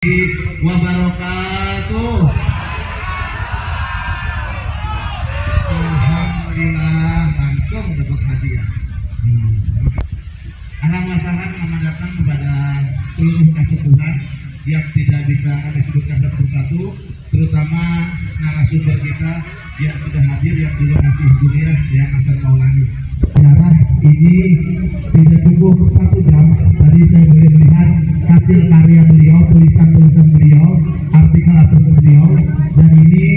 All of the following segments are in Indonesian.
wabarakatuh. Alhamdulillah langsung dapat hadiah. Alhamdulillah selamat datang kepada seluruh kasepuhan yang tidak bisa kami sebutkan satu persatu, terutama narasumber kita yang sudah hadir, yang dulu masih kuliah, yang asal Maulani. Sejarah ini tidak cukup 1 jam. Tadi saya boleh melihat hasil karya beliau, tulisan-tulisan beliau, artikel-artikel beliau, dan ini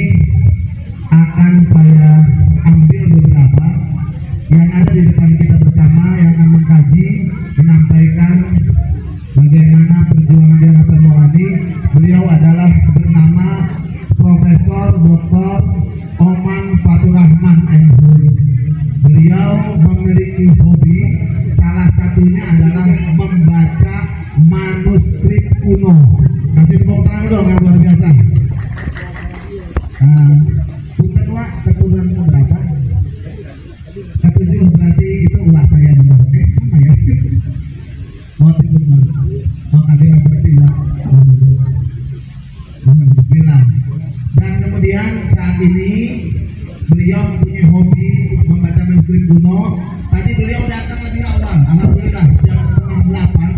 akan saya ambil beberapa yang ada di depan kita bersama yang akan mengkaji, menyampaikan bagaimana perjuangan di Hasan Maulani. Beliau adalah bernama Profesor Dr. Oman Faturrahman MHum. Beliau memiliki hobi, salah satunya adalah membaca manuskrip kuno. Kasih tepuk tangan dong yang luar biasa. Punten Wak, keturunan berapa? Ketujuh, berarti itu ulah saya dulu. Sama ya? Mau tidur mau kabinet berarti ya? Bismillah. Dan kemudian saat ini beliau mempunyai hobi membaca manuskrip kuno. Tadi beliau datang lebih awal, alhamdulillah jam 7:30,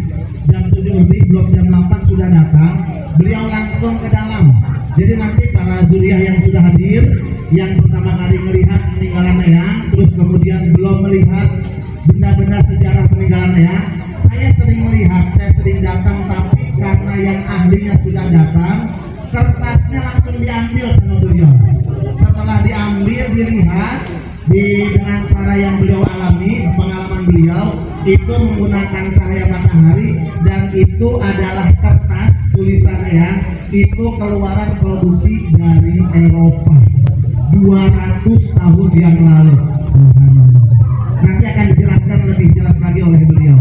jam 7 lebih, belum jam 8 sudah datang. Beliau langsung ke dalam. Jadi nanti para zuriyah yang sudah hadir, yang pertama kali melihat peninggalan Eyang, terus kemudian belum melihat benda-benda sejarah peninggalan Eyang, saya sering melihat, saya sering datang, tapi karena yang ahlinya sudah datang, kertasnya langsung diambil sama beliau. Setelah diambil, dilihat dengan cara yang beliau alami, pengalaman beliau itu menggunakan cahaya matahari, dan itu adalah kertas tulisannya itu keluaran produksi dari Eropa 200 tahun yang lalu. Nanti akan dijelaskan lebih jelas lagi oleh beliau.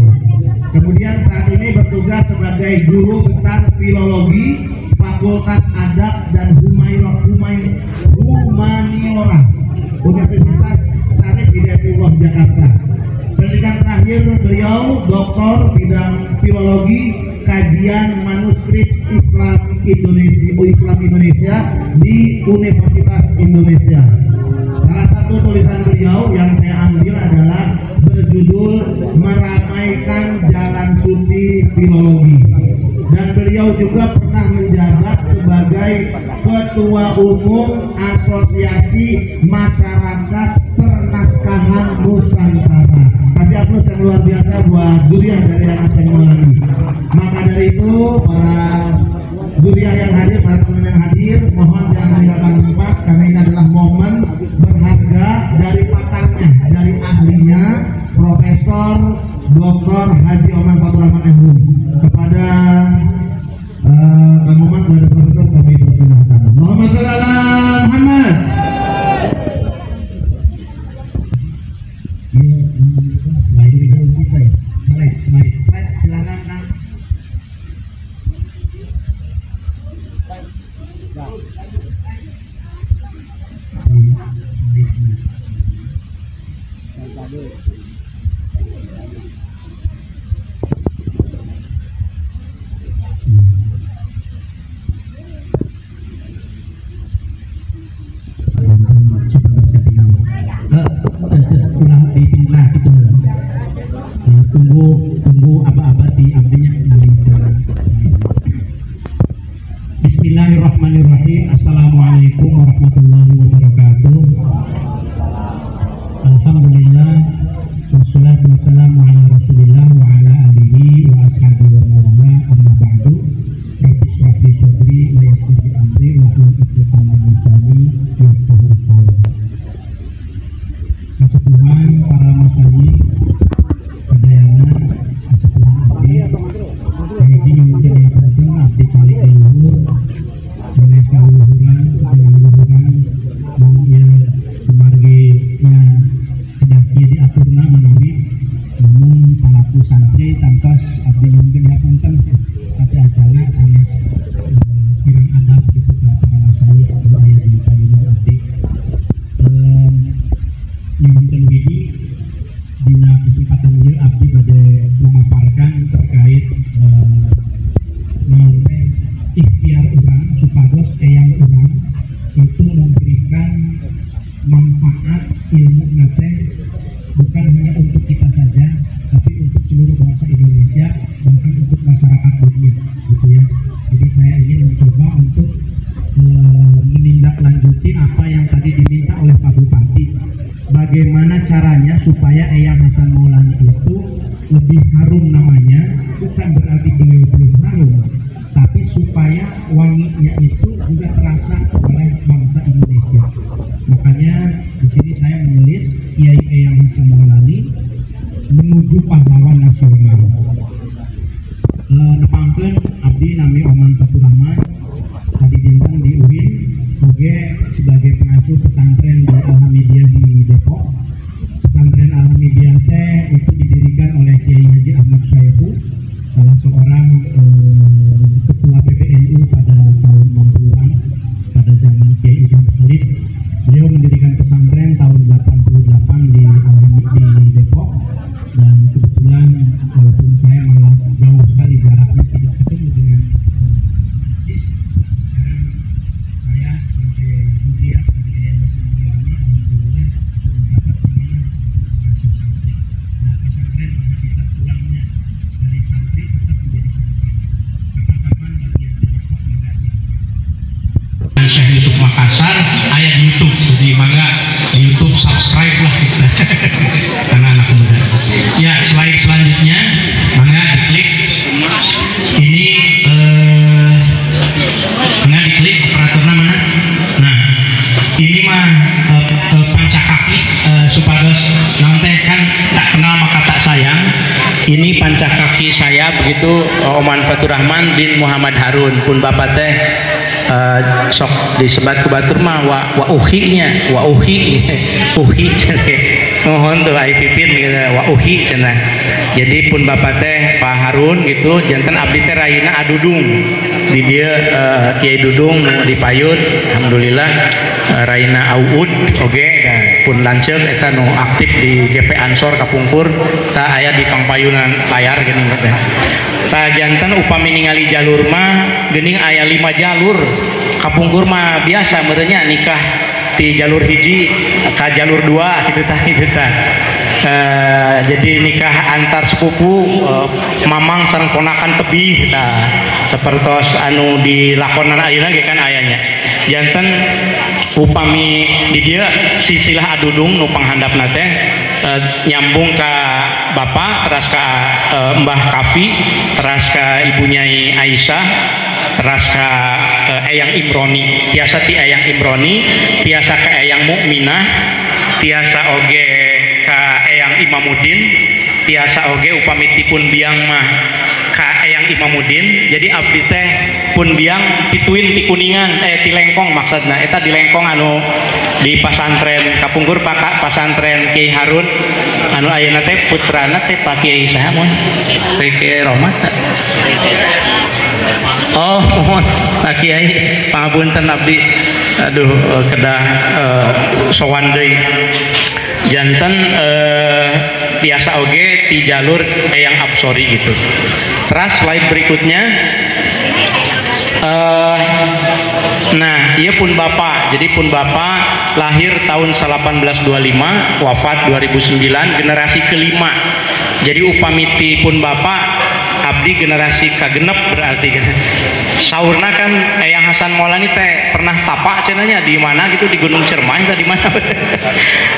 Kemudian saat ini bertugas sebagai guru besar filologi Fakultas Adab dan Humaniora Universitas Syarif Hidayatullah Jakarta. Pendidikan terakhir beliau doktor bidang filologi kajian manuskrip Islam Indonesia di Universitas Indonesia. Salah satu tulisan beliau yang saya ambil adalah berjudul Meramaikan Jalan Suci Filologi. Dan beliau juga pernah menjabat sebagai Ketua Umum Asosiasi Masyarakat Pernaskahan Nusantara. Kasih aplaus yang luar biasa buat zuriyah dari Hasan Maulani. Maka dari itu para zuriyah yang hadir, para teman yang hadir, mohon jangan meninggalkan tempat karena ini adalah momen berharga dari pakarnya, dari ahlinya, Profesor Dr. Haji Oman Faturrahman MHum. Kepada Kang Oman, kepada Profesor kami persilahkan. Muhammad sallallahu alaihi Muhammad. Slide, silakan Kang. Tunggu apa-apa di ambilnya. Bismillahirrahmanirrahim. Assalamualaikum warahmatullahi wabarakatuh. Alhamdulillah wassalatu wassalamu ala rasulillah wa ala alihi wa ashabihi wa mawala, amma ba'du. Rabbi shrah li sadri wa yassir li amri wahlul 'uqdatam min lisani yafqahu qawli. Kesepuhan para masyayikh kedayangan, kesepuhan abdi kaiji mungkin yang penting abdi kali keluhur oleh keluhuran mungkin semarginya apa yang tadi diminta oleh Pak Bupati. Bagaimana caranya supaya Eyang Hasan Maulani itu lebih harum namanya, bukan berarti beliau belum harum, tapi supaya wanginya itu juga terasa oleh bangsa Indonesia. Makanya di sini saya menulis Kiai Eyang Hasan Maulani menuju pahlawan nasional. Nepangkeun abdi nami Oman Faturahman tadi dinten di UIN oge sebagai pengasuh pesantren di Alhamidiyah di Depok. Pesantren Alhamidiyah teh itu didirikan oleh Kiai Haji Ahmad Syaihu, salah seorang ketua PBNU pada tahun 60-an pada zaman Kiai Idam Khalid. Beliau mendirikan pesantren tahun 88 di Depok, dan kebetulan walaupun saya malah jauh sekali jaraknya tidak ketemu dengan persis, sekarang saya sebagai mulia dari Eyang Hasan Maulani alhamdulillah mendapat panggilan masuk santri. Nah, pesantren mana kita pulangnya dari santri tetap menjadi santri. Kapan-kapan bagian di Depok menjadi Syekh YouTube Makassar, ayat YouTube, jadi mangga di YouTube subscribe lah kita anak-anak muda. Ya, slide selanjutnya mangga diklik. Ini mangga diklik operatornya mana? Nah, ini mah pancakaki supados nanti kan tak kenal maka tak sayang. Ini pancakaki saya begitu, Oman Faturahman bin Muhammad Harun pun bapak teh sok disebat ke batur mah wa uhi-nya, wa uhi cenah mohon tuh ai pipin gitu, wa uhi cenah. Jadi pun bapak teh Pak Harun gitu janten abdi teh raina adudung di dia Kiai Dudung di Payun alhamdulillah raina auud oge pun lanceuk eta nu aktif di GP Ansor Kapungkur ta aya di pangpayunan layar geuning teh. Ta janten upami ningali jalur mah geuning aya 5 jalur. Kapungkur mah biasa merenya nikah di jalur hiji ka jalur 2 gitu tah. Jadi nikah antar sepupu mamang sareng ponakan tebih tah sapertos anu dilakonan ayeuna ge kan ayanya. Janten upami di dia silsilah adudung nu panghandapna teh nyambung ka bapak teras ka Mbah Kafi teras ka Ibu Nyai Aisyah teras ka Eyang Imroni tiasa ti Eyang Imroni tiasa ka Eyang Mukminah tiasa oge ka Eyang Imamuddin tiasa oge upami tipun biang mah ka Eyang Imamuddin. Jadi abdi teh pun biang pituin ti Kuningan ti Lengkong maksudna eta di Lengkong anu di pasantren Kapungkur pasantren Kiai Harun anu ayeuna teh putrana teh Pak Kiai saha mun Kiai Romat. Oh mohon Pak Kiai pangapunten abdi aduh kedah sowan deui janten biasa oge di jalur Eyang Absori gitu. Terus slide berikutnya nah iya pun bapak, jadi pun bapak lahir tahun 1825 wafat 2009 generasi kelima. Jadi upamiti pun bapak abdi generasi kagenep berarti kan. Saurna kan Eyang Hasan Maulani teh pernah tapak cenanya di mana gitu di Gunung Cermai tadi mana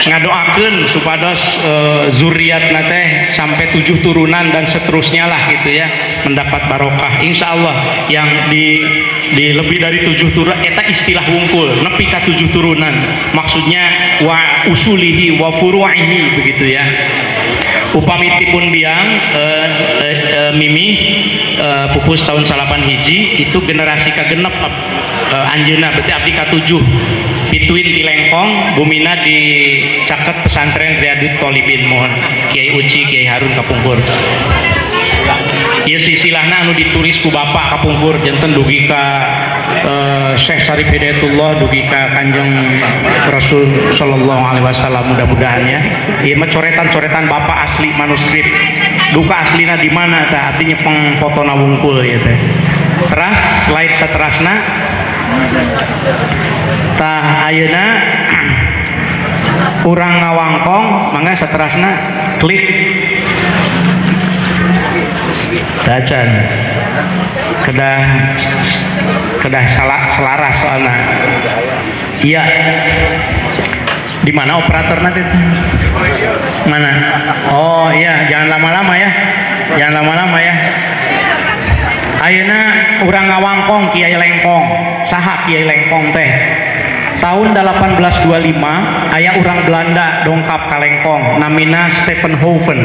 ngadoakeun supados zuriatna teh sampai 7 turunan dan seterusnya lah gitu ya mendapat barokah insyaallah yang di lebih dari 7 turunan eta istilah wungkul nepi ka 7 turunan maksudnya wa usulihi wa furu'ihi begitu ya. Upamitipun biang Mimi pupus tahun 8 hiji itu generasi kagenep anjeuna berarti abdi ka-7 pituin di Lengkong bumina di caket pesantren Riyadut Tholibin mohon Kiai Uci Kiai Harun Kapungkur. Ieu silsilahna anu ditulis ku bapak Kapungkur janten dugi ka Syekh Syarif Hidayatullah dugi ka Kanjeng Rasul sallallahu alaihi wasallam mudah-mudahan ya. Ieu mah coretan-coretan bapak asli manuskrip. Duka aslina di mana tah artinya pengfotona wungkul ya teh. Teras slide saterasna tah ayeuna urang ngawangkong mangga saterasna klik tacan kedah selaras soalna Iya. Di mana operator nanti? Mana? Oh iya, jangan lama-lama ya. Jangan lama-lama ya. Ayeuna urang ngawangkong Kiai Lengkong. Saha Kiai Lengkong teh? Tahun 1825 aya urang Belanda dongkap ka Lengkong namina Stephenhoven.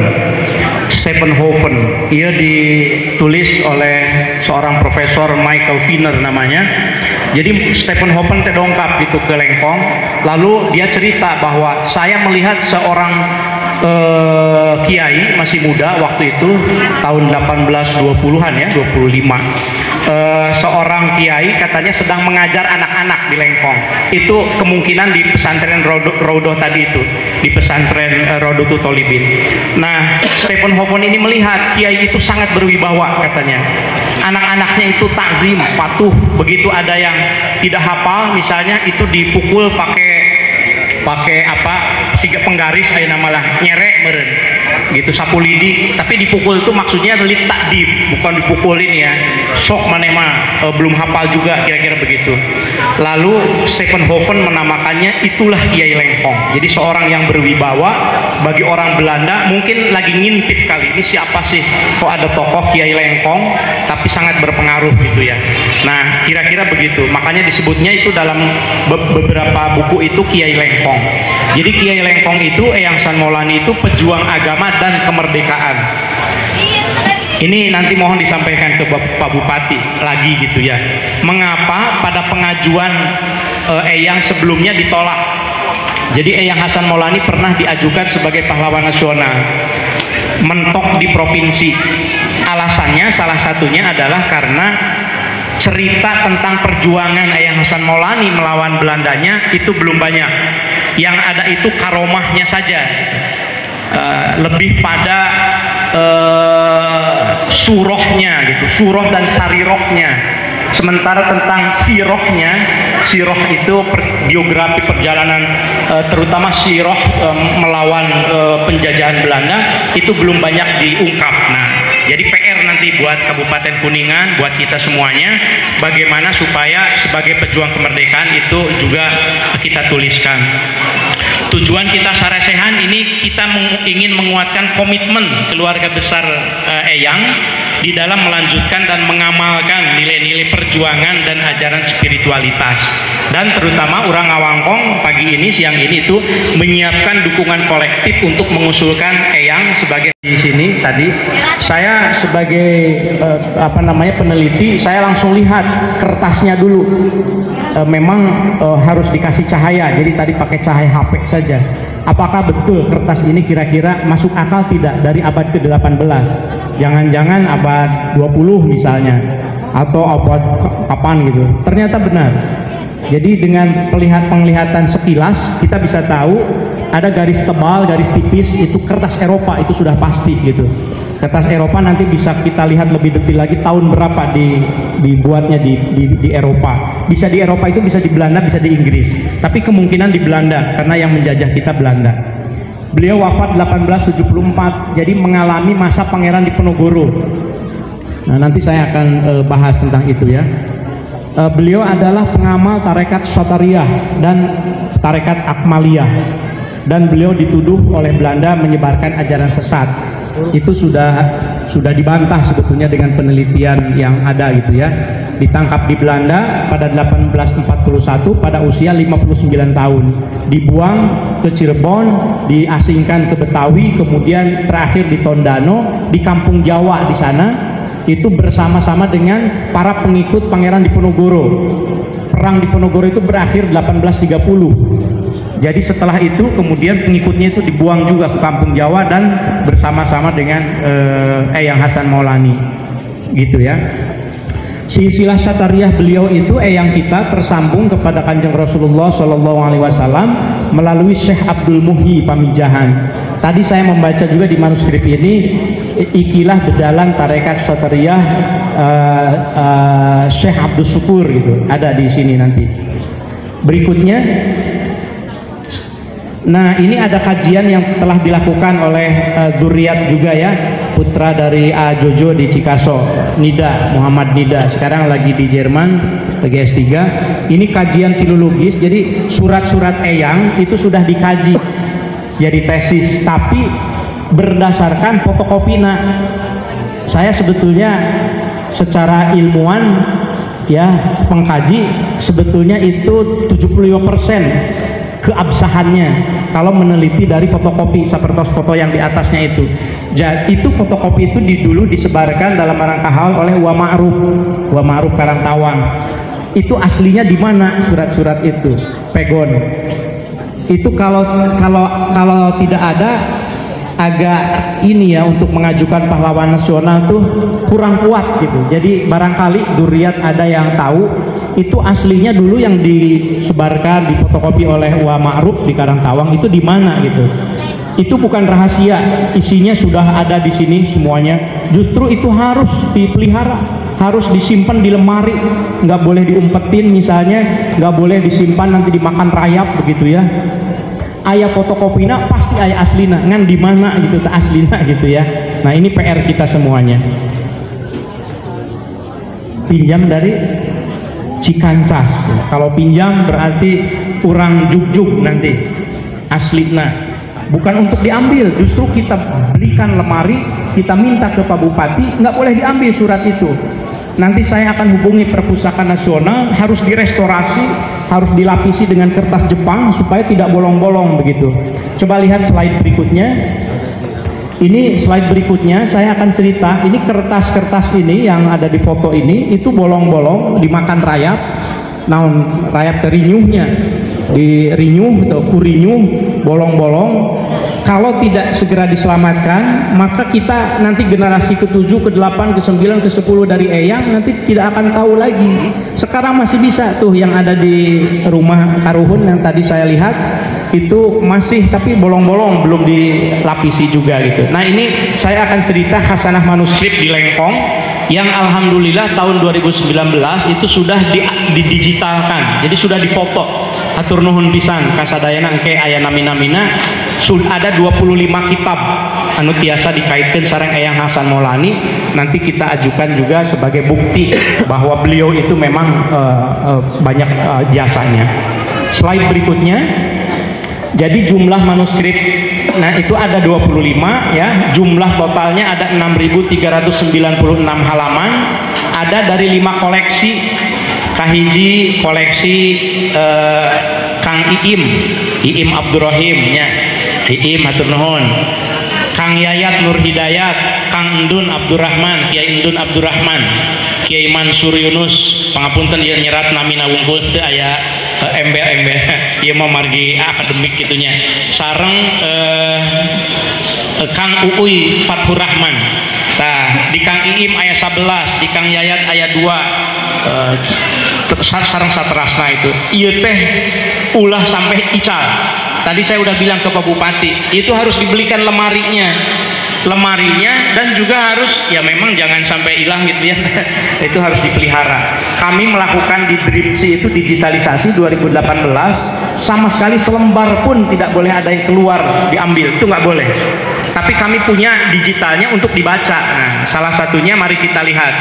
Ia ditulis oleh seorang profesor Michael Wiener namanya. Jadi Stephenhoven teh dongkap gitu ke Lengkong, lalu dia cerita bahwa saya melihat seorang kiai masih muda waktu itu tahun 1820-an ya, 25. Seorang kiai katanya sedang mengajar anak-anak di Lengkong. Itu kemungkinan di pesantren Rodoh tadi itu, di pesantren Rodotu Tolibin. Nah, Stephenhoven ini melihat kiai itu sangat berwibawa katanya. Anak-anaknya itu takzim, patuh. Begitu ada yang tidak hafal misalnya itu dipukul pakai apa? Siga penggaris ayeuna malah nyerek meureun. Gitu sapu lidi, tapi dipukul itu maksudnya lit takdib, bukan dipukulin ya. Sok maneh mah belum hafal juga kira-kira begitu. Lalu Stephenhoven menamakannya itulah Kiai Lengkong. Jadi seorang yang berwibawa bagi orang Belanda mungkin lagi ngintip kali ini siapa sih kok ada tokoh Kiai Lengkong tapi sangat berpengaruh gitu ya. Nah, kira-kira begitu. Makanya disebutnya itu dalam beberapa buku itu Kiai Lengkong. Jadi Kiai Lengkong itu Eyang Hasan Maulani itu pejuang agama dan kemerdekaan. Ini nanti mohon disampaikan ke Pak Bupati lagi gitu ya. Mengapa pada pengajuan Eyang sebelumnya ditolak? Jadi Eyang Hasan Maulani pernah diajukan sebagai pahlawan nasional, mentok di provinsi. Alasannya salah satunya adalah karena cerita tentang perjuangan Eyang Hasan Maulani melawan Belandanya itu belum banyak. Yang ada itu karomahnya saja, lebih pada surohnya gitu, suroh dan sarirohnya. Sementara tentang siroh itu biografi perjalanan terutama siroh melawan penjajahan Belanda itu belum banyak diungkap. Nah, jadi PR nanti buat Kabupaten Kuningan, buat kita semuanya, bagaimana supaya sebagai pejuang kemerdekaan itu juga kita tuliskan. Tujuan kita Saresehan ini kita ingin menguatkan komitmen keluarga besar Eyang di dalam melanjutkan dan mengamalkan nilai-nilai perjuangan dan ajaran spiritualitas. Dan terutama orang Ngawangkong pagi ini, siang ini itu menyiapkan dukungan kolektif untuk mengusulkan Eyang sebagai di sini tadi. Saya sebagai peneliti, saya langsung lihat kertasnya dulu. Memang harus dikasih cahaya, jadi tadi pakai cahaya HP saja. Apakah betul kertas ini kira-kira masuk akal tidak dari abad ke-18? Jangan-jangan abad 20 misalnya, atau abad kapan gitu. Ternyata benar. Jadi dengan penglihatan sekilas kita bisa tahu ada garis tebal, garis tipis, itu kertas Eropa, itu sudah pasti gitu. Kertas Eropa nanti bisa kita lihat lebih detail lagi tahun berapa dibuatnya di Eropa. Bisa di Eropa itu bisa di Belanda, bisa di Inggris. Tapi kemungkinan di Belanda karena yang menjajah kita Belanda. Beliau wafat 1874, jadi mengalami masa Pangeran Diponegoro. Nah, nanti saya akan bahas tentang itu ya. Beliau adalah pengamal tarekat Satariyah dan tarekat Akmaliyah, dan beliau dituduh oleh Belanda menyebarkan ajaran sesat. Itu sudah dibantah sebetulnya dengan penelitian yang ada gitu ya. Ditangkap di Belanda pada 1841 pada usia 59 tahun, dibuang ke Cirebon, diasingkan ke Betawi, kemudian terakhir di Tondano, di Kampung Jawa di sana. Itu bersama-sama dengan para pengikut Pangeran Diponegoro. Perang Diponegoro itu berakhir 1830. Jadi setelah itu kemudian pengikutnya itu dibuang juga ke Kampung Jawa dan bersama-sama dengan Eyang Hasan Maulani, gitu ya. Silsilah Satariyah beliau itu Eyang kita tersambung kepada Kanjeng Rasulullah SAW melalui Syekh Abdul Muhyi Pamijahan. Tadi saya membaca juga di manuskrip ini, ikilah bedalan tarekat Satariyah Syekh Abdul Syukur gitu, ada di sini nanti. Berikutnya Nah, ini ada kajian yang telah dilakukan oleh Dzurriat juga ya, putra dari A. Jojo di Cikaso, Nida, Muhammad Nida, sekarang lagi di Jerman, lagi S3. Ini kajian filologis, jadi surat-surat Eyang itu sudah dikaji jadi tesis, tapi berdasarkan fotokopina. Saya sebetulnya secara ilmuwan ya, pengkaji, sebetulnya itu 75% keabsahannya kalau meneliti dari fotokopi seperti foto yang di atasnya itu. Jadi itu fotokopi itu dulu disebarkan dalam rangka hal oleh Wa Ma'ruf Karangtawang. Itu aslinya di mana surat-surat itu? Pegon. Itu kalau tidak ada, agak ini ya, untuk mengajukan pahlawan nasional tuh kurang kuat gitu. Jadi barangkali Dzurriat ada yang tahu itu aslinya dulu yang disebarkan, difotokopi oleh Wa Ma'ruf di Karangtawang itu di mana gitu. Itu bukan rahasia, isinya sudah ada di sini semuanya. Justru itu harus dipelihara, harus disimpan di lemari, nggak boleh diumpetin misalnya, nggak boleh disimpan nanti dimakan rayap begitu ya. Ayah fotokopina pasti ayah aslina, ngan di mana gitu, tak aslina gitu ya. Nah, ini PR kita semuanya. Pinjam dari Cikancas. Kalau pinjam berarti kurang jugjug nanti aslina. Bukan untuk diambil, justru kita belikan lemari, kita minta ke Pak Bupati, nggak boleh diambil surat itu. Nanti saya akan hubungi Perpustakaan Nasional, harus direstorasi, harus dilapisi dengan kertas Jepang supaya tidak bolong-bolong begitu. Coba lihat slide berikutnya. Ini slide berikutnya saya akan cerita, ini kertas-kertas ini yang ada di foto ini itu bolong-bolong dimakan rayap. Nah, rayap terinyuhnya di rinyuh atau kurinyuh, bolong-bolong. Kalau tidak segera diselamatkan, maka kita nanti generasi ke-7, ke-8, ke-9, ke-10 dari Eyang nanti tidak akan tahu lagi. Sekarang masih bisa tuh yang ada di rumah Karuhun yang tadi saya lihat itu masih, tapi bolong-bolong, belum dilapisi juga gitu. Nah, ini saya akan cerita khasanah manuskrip di Lengkong yang alhamdulillah tahun 2019 itu sudah didigitalkan, jadi sudah difoto. Atur nuhun pisan kasadayana engke aya nami-namina, sudah ada 25 kitab anu tiasa dikaitkan sareng Eyang Hasan Maulani. Nanti kita ajukan juga sebagai bukti bahwa beliau itu memang banyak jasanya. Slide berikutnya. Jadi jumlah manuskrip, nah itu ada 25 ya, jumlah totalnya ada 6.396 halaman, ada dari 5 koleksi. Kahiji koleksi Kang Iim Abdurrahim nya, Iim hatur nuhun. Kang Yayat Nur Hidayat, Kang Endun Abdurrahman, Kiai Endun Abdurrahman, Kiai Mansur Yunus, pangapunten ieu nyerat namina wungkul teu aya embel-embel, ieu mah margi akademik gitunya. Sareng Kang Uui Fathur Rahman. Tah di Kang Iim aya 11, di Kang Yayat aya 2. Sareng saterasna itu. Ieu teh ulah sampai ical. Tadi saya udah bilang ke Pak Bupati, itu harus dibelikan lemarinya, dan juga harus, ya memang jangan sampai hilang gitu ya. Itu harus dipelihara. Kami melakukan di Dreamsi itu digitalisasi 2018, sama sekali selembar pun tidak boleh ada yang keluar diambil, itu nggak boleh. Tapi kami punya digitalnya untuk dibaca. Nah, salah satunya mari kita lihat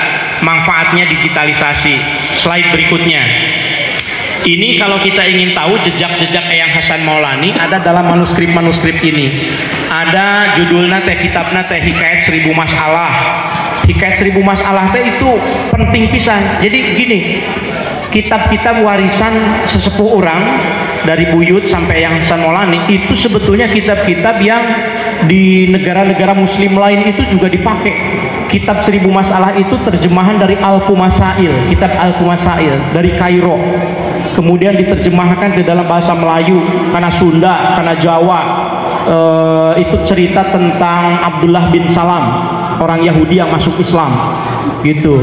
manfaatnya digitalisasi. Slide berikutnya. Ini kalau kita ingin tahu jejak-jejak Eyang Hasan Maulani ada dalam manuskrip-manuskrip ini. Ada judulnya teh, kitabnya teh Hikayat 1000 Masalah. Hikayat 1000 Masalah teh itu penting pisan. Jadi gini, kitab-kitab warisan sesepuh orang dari buyut sampai Eyang Hasan Maulani itu sebetulnya kitab-kitab yang di negara-negara muslim lain itu juga dipakai. Kitab 1000 Masalah itu terjemahan dari Alfu Masail, kitab Alfu Masail dari Kairo. Kemudian diterjemahkan ke dalam bahasa Melayu, karena Sunda, karena Jawa. Itu cerita tentang Abdullah bin Salam, orang Yahudi yang masuk Islam gitu.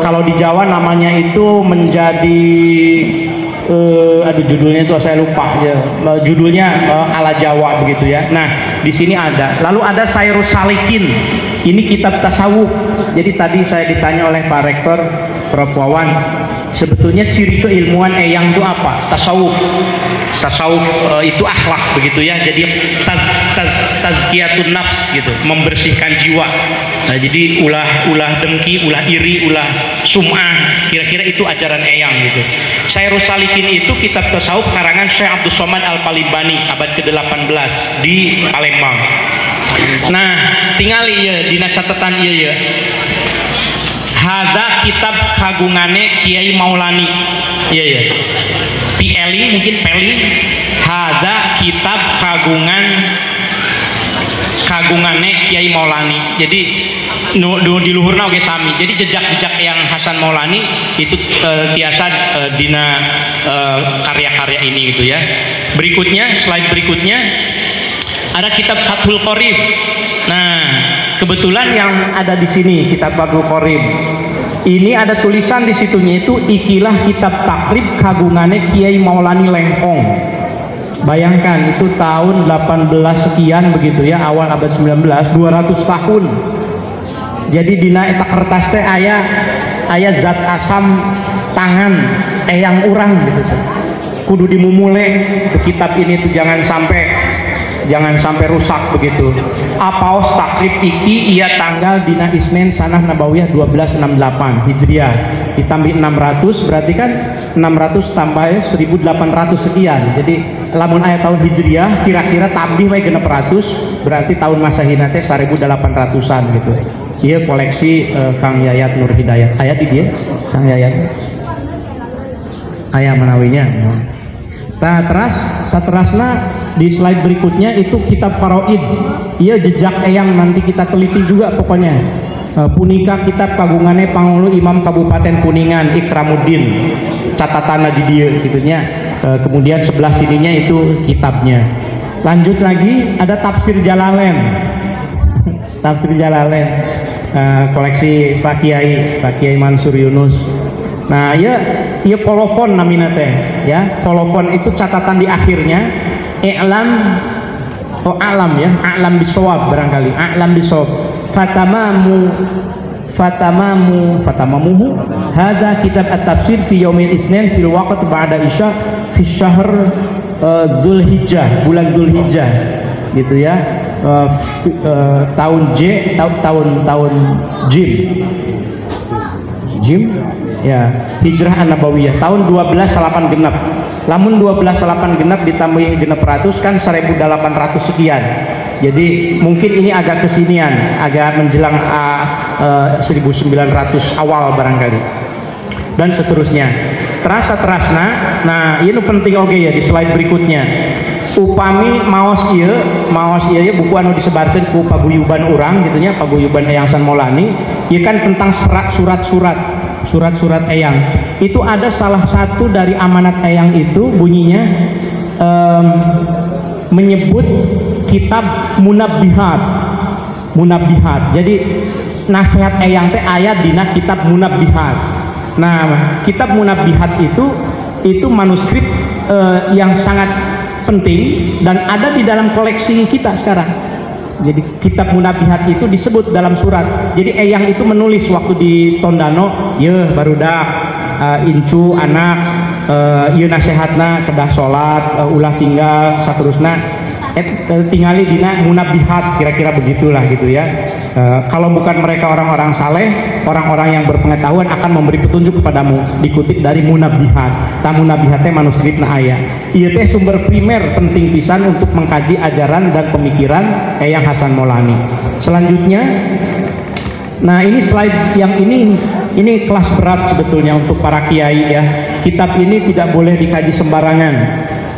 Kalau di Jawa namanya itu menjadi aduh judulnya itu saya lupa ya. Judulnya ala Jawa begitu ya. Nah, di sini ada. Lalu ada Sairus Salikin. Ini kitab tasawuf. Jadi tadi saya ditanya oleh Pak Rektor Prof. Wawan, sebetulnya ciri keilmuan eyang itu apa? Tasawuf. Tasawuf itu akhlak begitu ya. Jadi tazkiyatun nafs gitu, membersihkan jiwa. Nah, jadi ulah dengki, ulah iri, ulah sum'ah, kira-kira itu ajaran eyang gitu. Sairus Salikin itu kitab tasawuf karangan Syekh Abdul Somad Al-Palibani abad ke-18 di Palembang. Nah, tinggal ya dina catatan ieu ya. Hada kitab kagungane Kiai Maulani. Iya ya. Pieli mungkin peli. Hada kitab kagungane Kiai Maulani. Jadi di luhurna oge sami. Jadi jejak-jejak yang Hasan Maulani itu tiasa dina karya-karya ini gitu ya. Berikutnya, slide berikutnya ada kitab Fathul Qorib. Nah, kebetulan yang ada di sini kitab Fathul Qorib. Ini ada tulisan di situnya itu ikilah kitab takrib kagungane Kiai Maulani Lengkong. Bayangkan itu tahun 18 sekian begitu ya, awal abad 19, 200 tahun. Jadi dina eta kertas teh aya zat asam tangan eyang urang gitu tuh. Kudu dimumule itu kitab ini tuh jangan sampai rusak begitu. Apaos takrib iki ia tanggal dina Isnin sanah Nabawiyah 1268 Hijriah ditambah 600 berarti kan 600 tambah 1800 sekian. Jadi lamun aya tahun Hijriah kira-kira tambih we 600 berarti tahun Masahina teh 1800-an gitu. Ieu koleksi Kang Yayat Nur Hidayat. Aya di dia Kang Yayat. Aya menawinya. Nah, saterasna di slide berikutnya itu kitab Faraid. Iya jejak eyang nanti kita teliti juga pokoknya. Punika kitab kagungannya Pangulu Imam Kabupaten Kuningan Ikramuddin. Catatanna di dia gitunya. Kemudian sebelah sininya itu kitabnya. Lanjut lagi ada Tafsir Jalalain. Tafsir Jalalain. Koleksi Pak Kiai Mansur Yunus. Nah, iya kolofon namina teh ya. Kolofon itu catatan di akhirnya alam bisawab barangkali. Alam bisawab. Fatamamuhu hadza kitab at-tafsir fi yaumil isnin fil waqt ba'da isya fi syahr Dzulhijjah, bulan Dzulhijjah gitu ya. Tahun tahun Jim ya, Hijrah An-Nabawiyah tahun 1208 genap. Lamun 1208 genap ditambahi genep ratus kan 1800 sekian. Jadi mungkin ini agak kesinian, agak menjelang 1900 awal barangkali. Dan seterusnya. Terasna, nah ini penting oke ya di slide berikutnya. Upami maos ieu buku anu disebarkeun ku paguyuban urang gitu nya, paguyuban Eyang San Maulani, ieu kan tentang surat-surat Eyang. Itu ada salah satu dari amanat Eyang itu bunyinya menyebut kitab Munabbihat. Jadi nasihat Eyang teh aya dina kitab Munabbihat. Nah, kitab Munabbihat itu manuskrip yang sangat penting dan ada di dalam koleksi kita sekarang. Jadi kitab Munabbihat itu disebut dalam surat. Jadi Eyang itu menulis waktu di Tondano, ye barudak incu anak ieu nasehatna kedah salat ulah tinggal saterusna tingali dina Munabbihat, kira-kira begitulah gitu ya. Kalau bukan mereka orang-orang saleh, orang-orang yang berpengetahuan akan memberi petunjuk kepadamu. Dikutip dari Munabbihat. Munabbihat teh manuskripna aya. Ieu teh sumber primer penting pisan untuk mengkaji ajaran dan pemikiran Eyang Hasan Maulani. Selanjutnya, nah ini slide yang ini kelas berat sebetulnya untuk para kiai ya. Kitab ini tidak boleh dikaji sembarangan.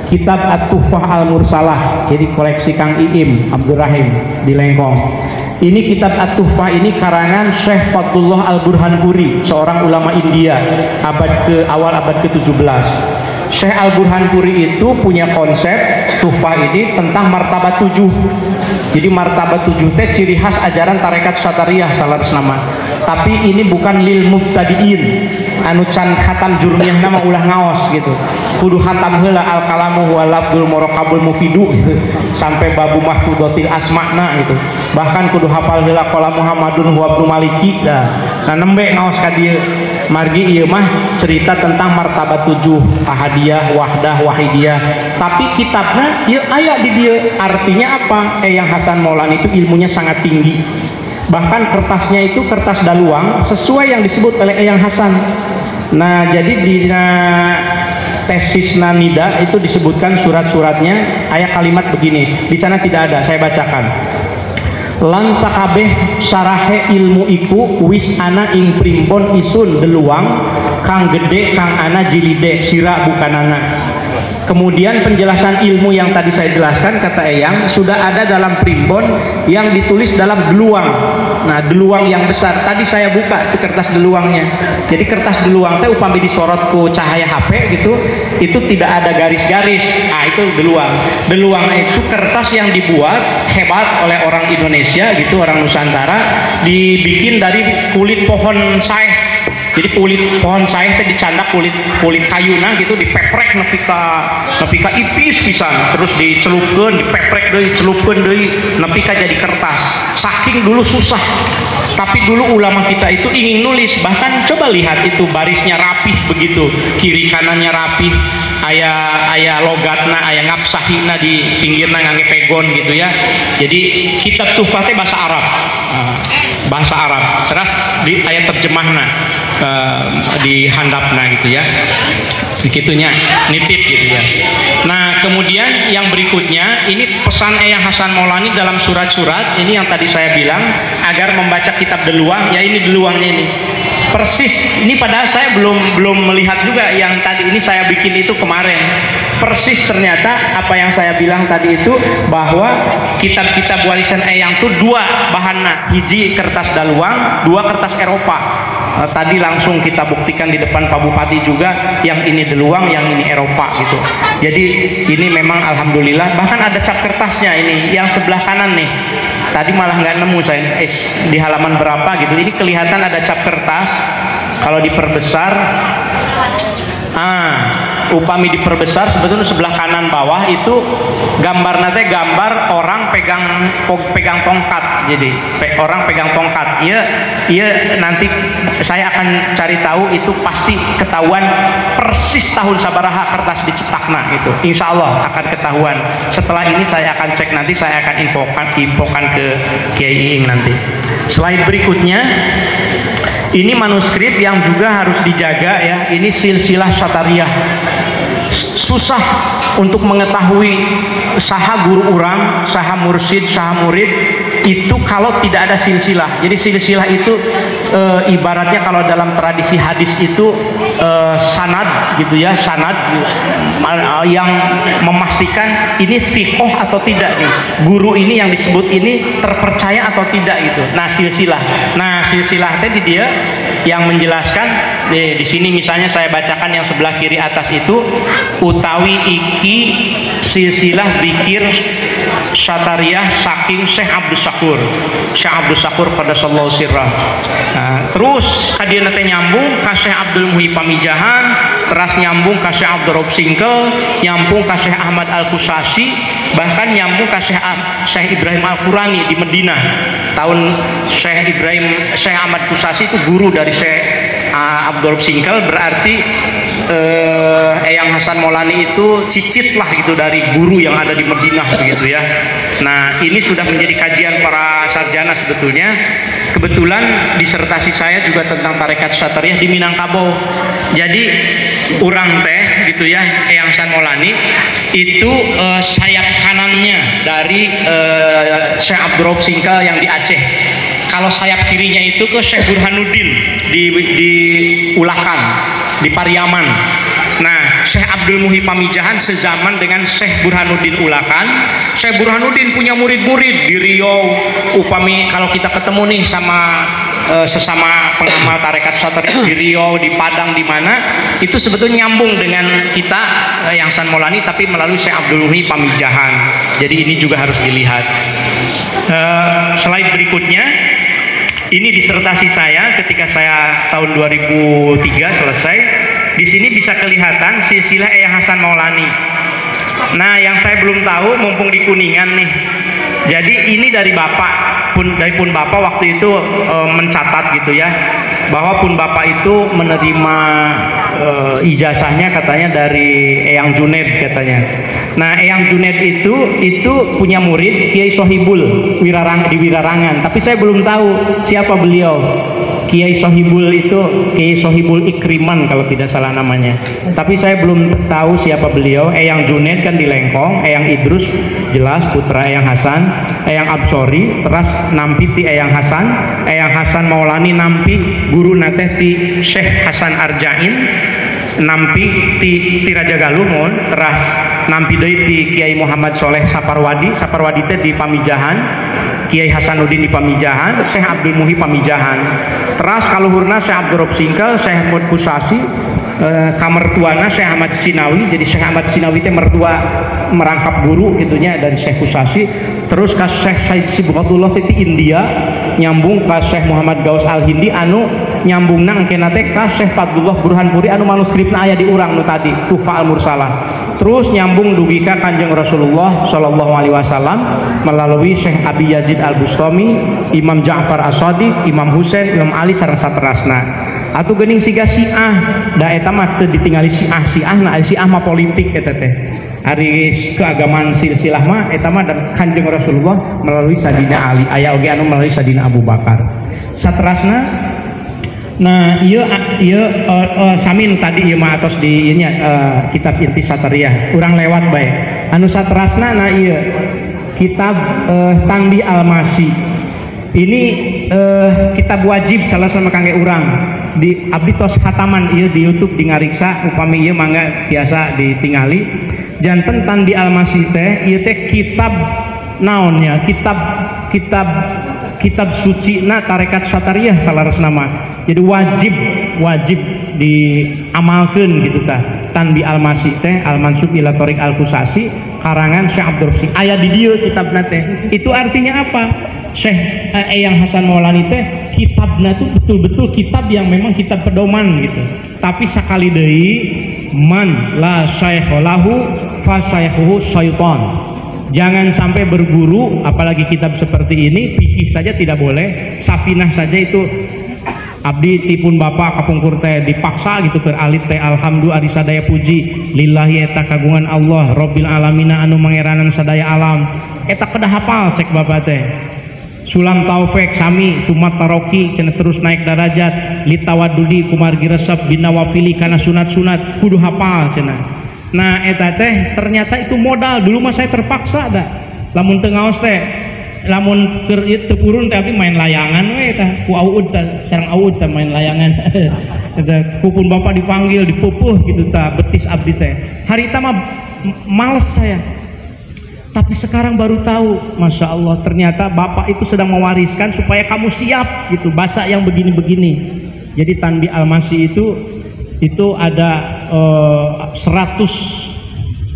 Kitab At-Tuhfah Al-Mursalah, jadi koleksi Kang Iim Abdurrahim di Lengkong. Ini kitab At-Tuhfah ini karangan Syekh Fadlullah Al-Burhanpuri, seorang ulama India awal abad ke-17. Syekh Al-Burhanpuri itu punya konsep Tuhfah ini tentang martabat 7. Jadi martabat 7 teh ciri khas ajaran tarekat Satariyah salah nama. Tapi ini bukan lil mubtadiin. Anu can khatam jurmiyah nama ulah ngaos gitu. Kudu khatam heula al kalamu wal labdul muraqabul mufidu gitu. Sampai babu mahfudatil asma'na gitu. Bahkan kudu hafal heula qala Muhammadun huwa ibnu maliki dah. Nah nembe ngaos ka dieu. margi ieu mah cerita tentang martabat 7 ahadiyah, wahdah, wahidiyah. Tapi kitabnya ieu aya di dia. Artinya apa? Eyang Hasan Maulani itu ilmunya sangat tinggi. Bahkan kertasnya itu kertas daluang sesuai yang disebut oleh Eyang Hasan. Nah, jadi di tesis Nida itu disebutkan surat-suratnya ayat kalimat begini. Di sana tidak ada, saya bacakan. Lan sakabeh sarahe ilmu iku wis ana ing primbon isun deluang kang gede kang ana jilide sira bukanana. Kemudian penjelasan ilmu yang tadi saya jelaskan kata Eyang sudah ada dalam primbon yang ditulis dalam deluang. Nah, deluang yang besar tadi saya buka itu kertas deluangnya. Jadi kertas deluang teh upami disorot ku cahaya HP gitu, itu tidak ada garis-garis. Ah, itu deluang. Deluang itu kertas yang dibuat hebat oleh orang Indonesia gitu, orang Nusantara, dibikin dari kulit pohon saeh. Jadi kulit pohon saeh teh dicandak kulit kayuna gitu, dipeprek nepi ka ipis pisan, terus dicelupkeun, dipeprek deui, celupkeun deui nepi ka jadi kertas. Saking dulu susah. Tapi dulu ulama kita itu ingin nulis, bahkan coba lihat itu barisnya rapih begitu, kiri kanannya rapih, aya logatna, aya ngapsahina di pinggirna ngangge pegon gitu ya. Jadi kitab tuhfah teh bahasa Arab. Bahasa Arab. Terus di ayat terjemahna di handapna gitu ya, begitunya nitip gitu ya. Nah, kemudian yang berikutnya ini pesan Eyang Hasan Maulani dalam surat-surat ini yang tadi saya bilang agar membaca kitab deluang, ya ini deluangnya ini persis ini, padahal saya belum melihat juga yang tadi ini saya bikin itu kemarin. Persis ternyata apa yang saya bilang tadi itu, bahwa kitab-kitab warisan Eyang tuh dua bahannya, hiji kertas daluang, dua kertas Eropa. Tadi langsung kita buktikan di depan Pak Bupati juga, yang ini deluang, yang ini Eropa gitu. Jadi ini memang alhamdulillah, bahkan ada cap kertasnya ini yang sebelah kanan nih. Tadi malah nggak nemu saya di halaman berapa gitu. Ini kelihatan ada cap kertas. Kalau diperbesar, upami diperbesar sebetulnya sebelah kanan bawah itu gambar nanti gambar orang pegang tongkat. Jadi orang pegang tongkat. Iya nanti saya akan cari tahu, itu pasti ketahuan persis tahun sabaraha kertas dicetakna gitu. Insya Allah akan ketahuan. Setelah ini saya akan cek, nanti saya akan infokan ke Kiai Iing nanti. Slide berikutnya. Ini manuskrip yang juga harus dijaga ya. Ini silsilah Syatariyah. Susah untuk mengetahui saha guru orang, saha mursyid, saha murid itu kalau tidak ada silsilah. Jadi silsilah itu ibaratnya kalau dalam tradisi hadis itu sanad gitu ya, sanad yang memastikan ini thiqoh atau tidak nih, guru ini yang disebut ini terpercaya atau tidak gitu. Nah, silsilah tadi dia yang menjelaskan di sini misalnya saya bacakan yang sebelah kiri atas itu, utawi iki silsilah zikir Syatariyah saking Syekh Abdus Syakur. Syekh Abdus Syakur qaddasallahu sirrah. Nah, terus kadieuna teh nyambung ka Syekh Abdul Muhyi Pamijahan, terus nyambung ka Syekh Abdul Raub Singkel, nyambung ka Syekh Ahmad Al-Kusasi, bahkan nyambung ka Syekh Ibrahim Al-Qurani di Madinah. Tahun Syekh Ahmad Kusasi itu guru dari Syekh Abdul Raub Singkel, berarti Eyang Hasan Maulani itu cicit lah gitu dari guru yang ada di Madinah begitu ya. Nah, ini sudah menjadi kajian para sarjana sebetulnya. Kebetulan disertasi saya juga tentang tarekat Syatariyah di Minangkabau. Jadi urang teh gitu ya, Eyang Hasan Maulani itu sayap kanannya dari Syekh Abdul Raub Singkel yang di Aceh. Kalau sayap kirinya itu ke Syekh Burhanuddin di Ulakan, di Pariaman. Nah, Syekh Abdul Muhyi Pamijahan sezaman dengan Syekh Burhanuddin Ulakan. Syekh Burhanuddin punya murid-murid di Riau. Upami kalau kita ketemu nih sama sesama pengamal tarekat Syatariyah di Riau, di Padang, di mana itu sebetulnya nyambung dengan kita yang Hasan Maulani, tapi melalui Syekh Abdul Muhyi Pamijahan. Jadi ini juga harus dilihat. Slide berikutnya, ini disertasi saya ketika saya tahun 2003 selesai. Di sini bisa kelihatan silsilah Eyang Hasan Maulani. Nah, yang saya belum tahu, mumpung di Kuningan nih. Jadi ini dari bapak pun bapak waktu itu mencatat gitu ya, bahwa pun bapak itu menerima ijazahnya katanya dari Eyang Junaid katanya. Nah, Eyang Junaid itu punya murid Kiai Sohibul di Wirarangan, tapi saya belum tahu siapa beliau. Kiai Sohibul itu Kiai Sohibul Ikriman kalau tidak salah namanya, tapi saya belum tahu siapa beliau. Eyang Junaid kan di Lengkong, Eyang Idrus jelas putra Eyang Hasan, Eyang Absori teras nampi ti Eyang Hasan Maulani nampi guru nate ti Syekh Hasan Arjain, nampi ti Raja Galuh mohon, teras nampi deui ti Kiai Muhammad Soleh Saparwadi teh di Pamijahan, Kiai Hasanuddin di Pamijahan, Syekh Abdul Muhi Pamijahan. Teras kaluhurna Syekh Abdul Rob Singkel, Syekh Ahmad Kusasi, kamertuana Syekh Ahmad Sinawi. Jadi Syekh Ahmad Sinawi teh mertua merangkap guru gitunya dari Syekh Kusasi. Terus ka Syekh Said Sibghatullah teh di India, nyambung ka Syekh Muhammad Gaus Al-Hindi anu nyambungna engkena teh ka Syekh Fadlullah Burhanpuri anu manuskripna aya di urang nu tadi Tufa Al-Mursalah. Terus nyambung dugi ka Kanjeng Rasulullah Shallallahu Alaihi Wasallam melalui Syekh Abi Yazid Al-Bustami, Imam Ja'far As-Shadiq, Imam Husain, Imam Ali sareng saterasna. Atuh geuning siga Syiah, da eta mah teu ditingali Syiah mah politik eta teh. Ari keagamaan silsilah mah eta mah dan Kanjeng Rasulullah melalui Sadina Ali, aya oge anu melalui Sadina Abu Bakar. Saterasna nah ieu sami nu tadi ieu mah atos di ieu nya kitab Inti Satariyah urang lewat bae. Anu saterasna nah ieu kitab Tandi Al-Masi. Ini kitab wajib salah sama kangge urang di abdi tos hataman ieu di YouTube di ngariksa upami ieu mangga biasa ditingali. Janten Tandi Al-Masi teh ieu teh kitab naonnya, kitab suci na tarekat Satariyah salaresna mah. Jadi wajib diamalkeun gitu tah. Tandi Al-Masi teh Al-Mansub ila Thariq Al-Kusasi karangan Syekh Abdul Rob aya di dieu kitabna teh. Itu artinya apa? Syekh Eyang Hasan Maulani teh kitabna tuh betul-betul kitab yang memang kitab pedoman gitu. Tapi sakali deui man la syaikha lahu fa syaikhuhu syaitan. Jangan sampai berguru, apalagi kitab seperti ini, fikih saja tidak boleh, safinah saja itu abdi tipun bapak kapungkur teh dipaksa gitu ke alit teh alhamdulillah ari sadaya puji lillahi eta kagungan Allah Rabbil alamina anu mangeranan sadaya alam eta kedah hafal cek bapak teh sulam taufik sami sumat taroki cenah terus naik darajat litawadudi kumargi resep binawafili kana sunat-sunat kudu hafal cenah. Nah eta teh ternyata itu modal dulu mah saya terpaksa dah lamun teu ngaos teh lamun keur ieu teu purun teh main layangan we tah ku auud tah sareng auud tah main layangan eta kupun bapak dipanggil dipupuh gitu tah betis abdi teh harita mah males saya. Tapi sekarang baru tahu, Masya Allah, ternyata bapak itu sedang mewariskan supaya kamu siap gitu baca yang begini-begini. Jadi Tandi Al-Masi itu ada 100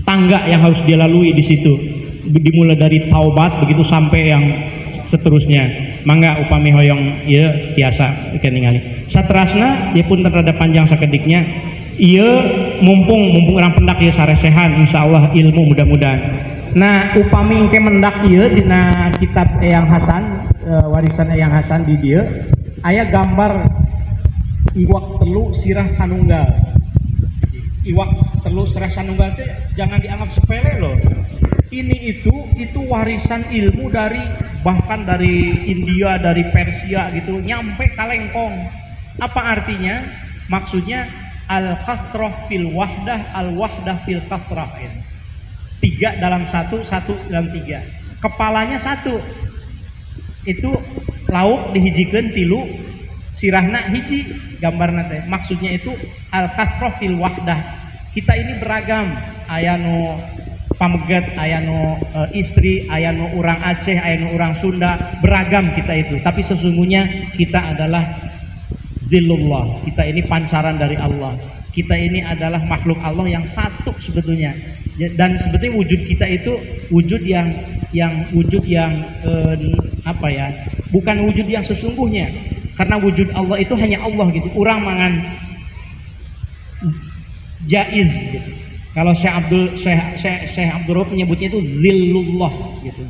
tangga yang harus dia lalui di situ. Dimulai dari taubat begitu sampai yang seterusnya. Mangga upami hoyong ieu tiasa ikan ningali. Saterasna ieu pun terhadap panjang sakediknya. Ieu mumpung orang pendak ieu saresehan insyaallah ilmu mudah-mudahan. Nah upami engke mendak ieu dina kitab Eyang Hasan warisan Eyang Hasan di dieu aya gambar iwak telu sirah sanunggal. Iwak telu sirah sanunggal teh jangan dianggap sepele loh. Ini itu warisan ilmu dari bahkan dari India, dari Persia gitu nyampe ka Lengkong. Apa artinya? Maksudnya al-kasrah fil wahdah, al-wahdah fil kasrah. 3 dalam 1, 1 dalam 3. Kepalanya 1. Itu lauk dihijikeun 3, sirahna hiji gambarna teh. Maksudnya itu al-kasrah fil wahdah. Kita ini beragam, aya nu pameget, aya nu istri, aya nu urang Aceh, aya nu urang Sunda, beragam kita itu. Tapi sesungguhnya kita adalah zillullah. Kita ini pancaran dari Allah. Kita ini adalah makhluk Allah yang satu sebetulnya. Dan sebetulnya wujud kita itu wujud yang apa ya? Bukan wujud yang sesungguhnya. Karena wujud Allah itu hanya Allah gitu. Urang mangan jaiz gitu. Kalau Syekh Abdul Rauf menyebutnya itu zillullah gitu,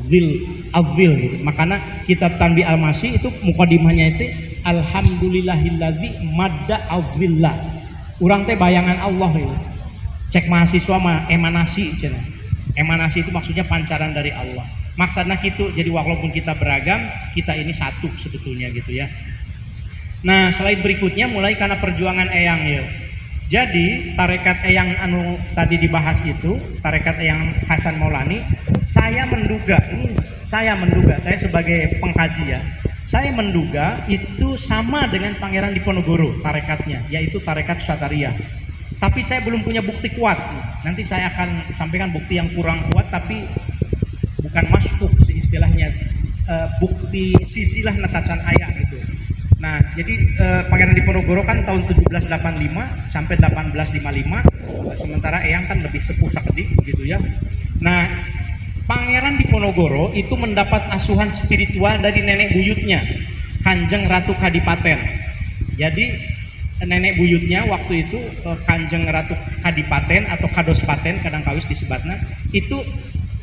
azil gitu. Makanya kitab Tanbih Al-Masih itu mukadimahnya itu alhamdulillahillazi madda azillah. Urang teh bayangan Allah gitu. Cek mahasiswa mah emanasi cenah. Emanasi itu maksudnya pancaran dari Allah. Maksudnya gitu, jadi walaupun kita beragam, kita ini satu sebetulnya gitu ya. Nah, slide berikutnya mulai karena perjuangan Eyang ya. Jadi tarekat Eyang anu tadi dibahas itu, tarekat Eyang Hasan Maulani, saya menduga, saya sebagai pengkaji ya, saya menduga itu sama dengan Pangeran Diponegoro tarekatnya, yaitu tarekat Satariyah. Tapi saya belum punya bukti kuat. Nanti saya akan sampaikan bukti yang kurang kuat, tapi bukan masuk sih istilahnya, bukti sisilah netacan ayat gitu. Nah, jadi Pangeran Diponegoro kan tahun 1785 sampai 1855, sementara Eyang kan lebih sepuh sakedik gitu ya. Nah, Pangeran Diponegoro itu mendapat asuhan spiritual dari nenek buyutnya, Kanjeng Ratu Kadipaten. Jadi nenek buyutnya waktu itu Kanjeng Ratu Kadipaten atau Kadospaten kadang kawis disebutnya, itu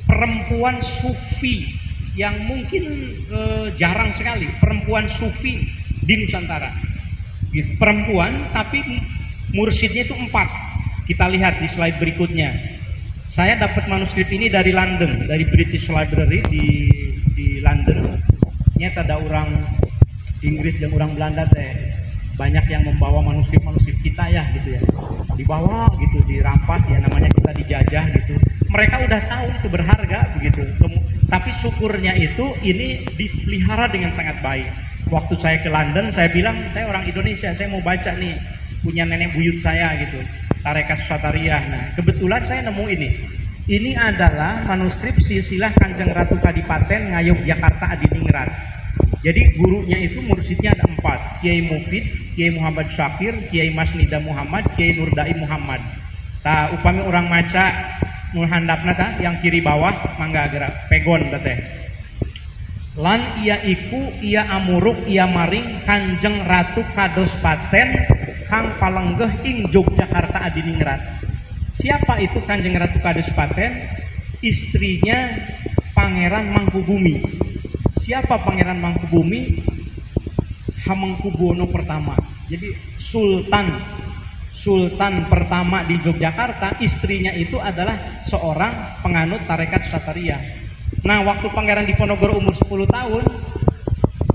perempuan sufi yang mungkin jarang sekali, perempuan sufi di Nusantara gitu. Perempuan tapi mursyidnya itu 4. Kita lihat di slide berikutnya. Saya dapat manuskrip ini dari London, dari British Library di London. Nya ada orang Inggris dan orang Belanda teh banyak yang membawa manuskrip kita ya gitu ya, dibawa gitu, dirampas ya, namanya kita dijajah gitu. Mereka udah tahu itu berharga begitu, tapi syukurnya itu ini dipelihara dengan sangat baik. Waktu saya ke London, saya bilang saya orang Indonesia, saya mau baca nih, punya nenek buyut saya gitu, tarekat Satariyah. Nah, kebetulan saya nemu ini. Ini adalah manuskrip silsilah Kanjeng Ratu Kadipaten Ngayogyakarta Adiningrat. Jadi gurunya itu mursyidnya ada 4, Kiai Mufid, Kiai Muhammad Syakir, Kiai Masnida Muhammad, Kiai Nurdai Muhammad. Nah, upami orang maca nuhandapna ta yang kiri bawah mangga gerak pegon teh. Lan iya iku iya amuruk iya maring Kanjeng Ratu Kadospaten Kang Palenggeh ing Yogyakarta Adiningrat. Siapa itu Kanjeng Ratu Kadospaten? Istrinya Pangeran Mangkubumi. Siapa Pangeran Mangkubumi? Hamengkubuwono pertama. Jadi Sultan pertama di Yogyakarta, istrinya itu adalah seorang penganut tarekat Satariyah. Nah, waktu Pangeran Diponegoro umur 10 tahun,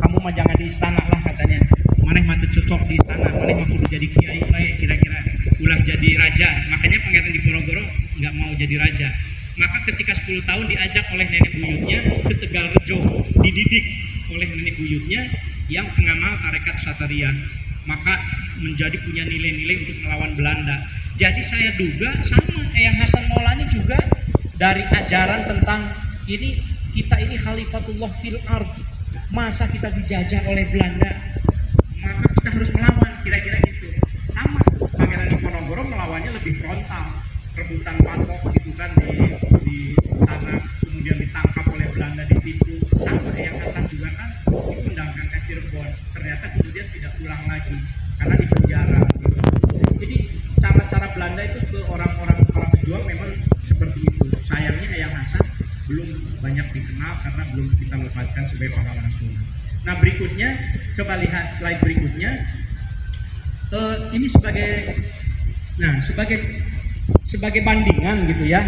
kamu mah jangan di istana lah katanya. Maneh mah cocok di istana, maneh mah kudu jadi kiai kira-kira ulah jadi raja. Makanya Pangeran Diponegoro nggak mau jadi raja. Maka ketika 10 tahun diajak oleh nenek buyutnya ke Tegalrejo, dididik oleh nenek buyutnya yang pengamal tarekat Satariyah. Maka menjadi punya nilai-nilai untuk melawan Belanda. Jadi saya duga sama Eyang Hasan Maulani juga dari ajaran tentang ini, kita ini khalifatullah fil ard, masa kita dijajah oleh Belanda, maka kita harus melawan, kira-kira gitu. Sama Pangeran Diponegoro melawannya lebih frontal, rebutan patok gitu kan di sana, kemudian ditangkap oleh Belanda, ditipu. Sama Eyang Hasan juga kan diundangkan ke Cirebon, ternyata kemudian tidak pulang lagi karena di penjara gitu. Jadi cara-cara Belanda itu ke orang-orang para pejuang memang seperti itu. Sayangnya Eyang Hasan belum banyak dikenal karena belum kita lepas sebagai orang-orang sunnah. Nah, berikutnya coba lihat slide berikutnya. Ini sebagai bandingan gitu ya,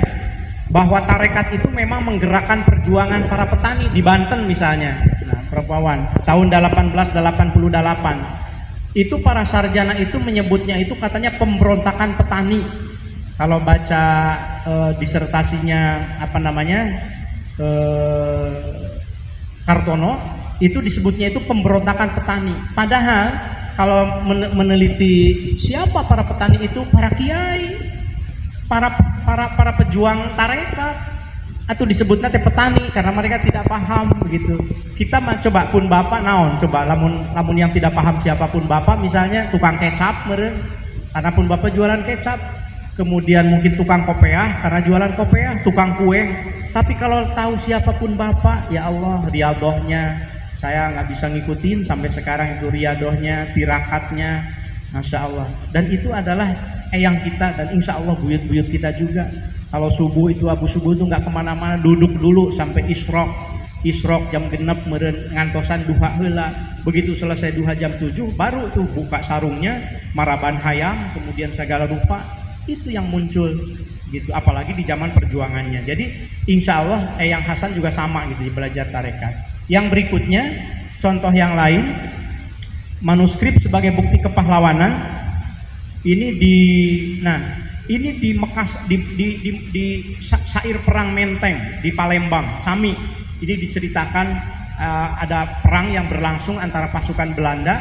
bahwa tarekat itu memang menggerakkan perjuangan para petani di Banten misalnya. Nah, Prof. Wawan, tahun 1888 itu para sarjana itu menyebutnya itu katanya pemberontakan petani. Kalau baca disertasinya apa namanya Kartono, itu disebutnya itu pemberontakan petani. Padahal kalau meneliti siapa para petani itu, para kiai, para pejuang tarekat, atau disebutnya teh petani karena mereka tidak paham begitu. Kita coba pun bapak naon, coba lamun yang tidak paham siapapun bapak, misalnya tukang kecap meureun, karena pun bapak jualan kecap. Kemudian mungkin tukang kopiah karena jualan kopiah, tukang kue. Tapi kalau tahu siapapun bapak, ya Allah, riadohnya saya nggak bisa ngikutin sampai sekarang itu, riadohnya, tirakatnya, Masya Allah. Dan itu adalah eyang kita dan insya Allah buyut-buyut kita juga. Kalau subuh itu abu subuh itu nggak kemana-mana, duduk dulu sampai isrok jam genep meureun ngantosan duha heula. Begitu selesai duha jam 7 baru tuh buka sarungnya, maraban hayam, kemudian segala rupa. Itu yang muncul gitu, apalagi di zaman perjuangannya. Jadi insya Allah Eyang Hasan juga sama gitu belajar tarekat. Yang berikutnya contoh yang lain, manuskrip sebagai bukti kepahlawanan ini di Mekas, di syair perang Menteng di Palembang Sami. Ini diceritakan ada perang yang berlangsung antara pasukan Belanda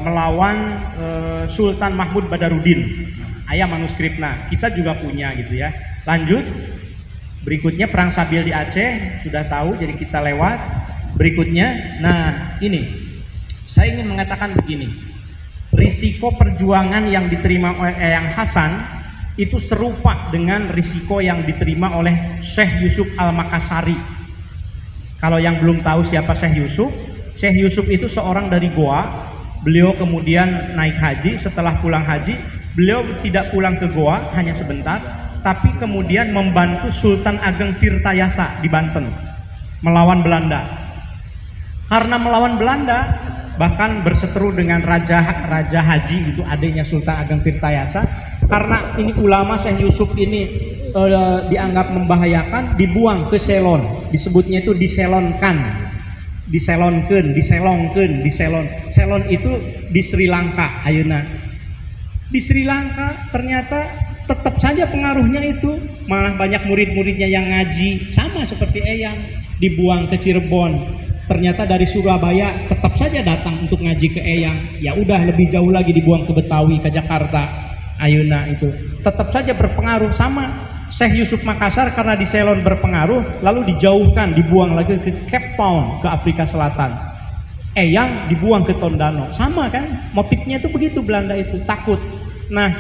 melawan Sultan Mahmud Badarudin. Ayah manuskripnya kita juga punya gitu ya. Lanjut, berikutnya perang Sabil di Aceh sudah tahu, jadi kita lewat. Berikutnya, nah ini saya ingin mengatakan begini, risiko perjuangan yang diterima oleh Eyang Hasan itu serupa dengan risiko yang diterima oleh Syekh Yusuf Al-Makassari. Kalau yang belum tahu siapa Syekh Yusuf itu seorang dari Goa. Beliau kemudian naik haji. Setelah pulang haji, beliau tidak pulang ke Goa, hanya sebentar, tapi kemudian membantu Sultan Ageng Tirtayasa di Banten melawan Belanda. Karena melawan Belanda, bahkan berseteru dengan Raja Haji itu, adiknya Sultan Ageng Tirtayasa. Karena ini ulama Syekh Yusuf ini dianggap membahayakan, dibuang ke Ceylon. Disebutnya itu diselonkan. Ceylon itu di Sri Lanka ayeuna. Di Sri Lanka ternyata tetap saja pengaruhnya itu, malah banyak murid-muridnya yang ngaji, sama seperti Eyang, dibuang ke Cirebon. Ternyata dari Surabaya tetap saja datang untuk ngaji ke Eyang. Ya udah, lebih jauh lagi dibuang ke Betawi, ke Jakarta ayeuna itu. Tetap saja berpengaruh. Sama Syekh Yusuf Makassar karena di Ceylon berpengaruh, lalu dijauhkan, dibuang lagi ke Cape Town, ke Afrika Selatan. Eyang dibuang ke Tondano. Sama kan? Motifnya itu begitu, Belanda itu takut. Nah,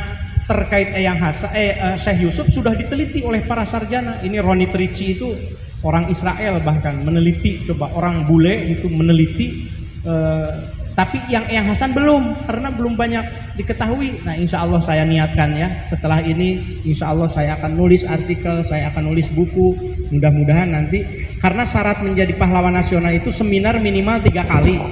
terkait Eyang Hasan, Syekh Yusuf sudah diteliti oleh para sarjana. Ini Roni Trici itu orang Israel bahkan meneliti, coba orang bule itu meneliti, tapi yang Eyang Hasan belum, karena belum banyak diketahui. Nah, insya Allah saya niatkan ya, setelah ini insya Allah saya akan nulis artikel, saya akan nulis buku, mudah-mudahan nanti. Karena syarat menjadi pahlawan nasional itu seminar minimal 3 kali.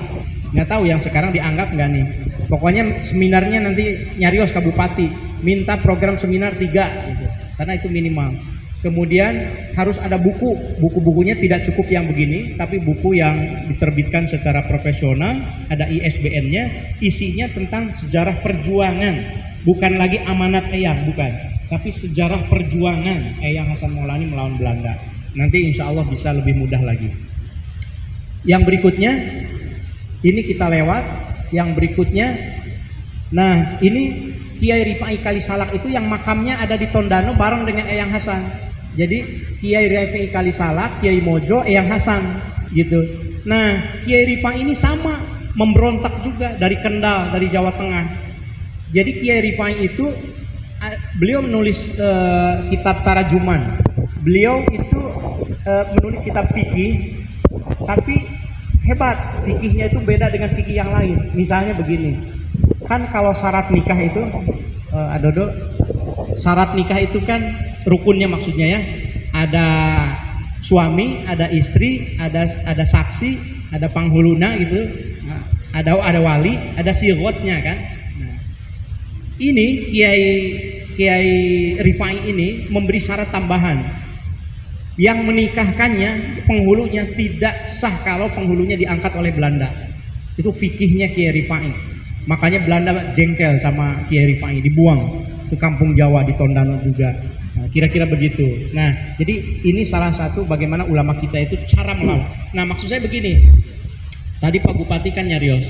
Nggak tahu yang sekarang dianggap nggak nih. Pokoknya seminarnya nanti nyarios ke bupati, minta program seminar 3 gitu, karena itu minimal. Kemudian harus ada buku-bukunya tidak cukup yang begini, tapi buku yang diterbitkan secara profesional, ada ISBN-nya, isinya tentang sejarah perjuangan, bukan lagi amanat Eyang, bukan, tapi sejarah perjuangan Eyang Hasan Maulani melawan Belanda. Nanti insya Allah bisa lebih mudah lagi. Yang berikutnya, ini kita lewat. Yang berikutnya, nah ini Kiai Rifai Kalisalak itu yang makamnya ada di Tondano bareng dengan Eyang Hasan. Jadi Kiai Rifai Kalisalak, Kiai Mojo, Eyang Hasan gitu. Nah, Kiai Rifai ini sama, memberontak juga dari Kendal, dari Jawa Tengah. Jadi Kiai Rifai itu beliau menulis kitab Tarajuman. Beliau itu menulis kitab fikih, tapi hebat, fikihnya itu beda dengan fikih yang lain. Misalnya begini, kan kalau syarat nikah itu Adodo, syarat nikah itu kan rukunnya maksudnya ya, ada suami, ada istri, ada saksi, ada panghuluna gitu, ada wali, ada sirotnya kan. Nah, ini Kiai Rifai ini memberi syarat tambahan. Yang menikahkannya, penghulunya tidak sah kalau penghulunya diangkat oleh Belanda. Itu fikihnya Kiai Rifai. Makanya Belanda jengkel sama Kiai Rifai, dibuang ke kampung Jawa di Tondano juga. Nah, kira-kira begitu. Nah, jadi ini salah satu bagaimana ulama kita itu cara melawan. Nah, maksud saya begini. Tadi Pak Bupati kan nyarios.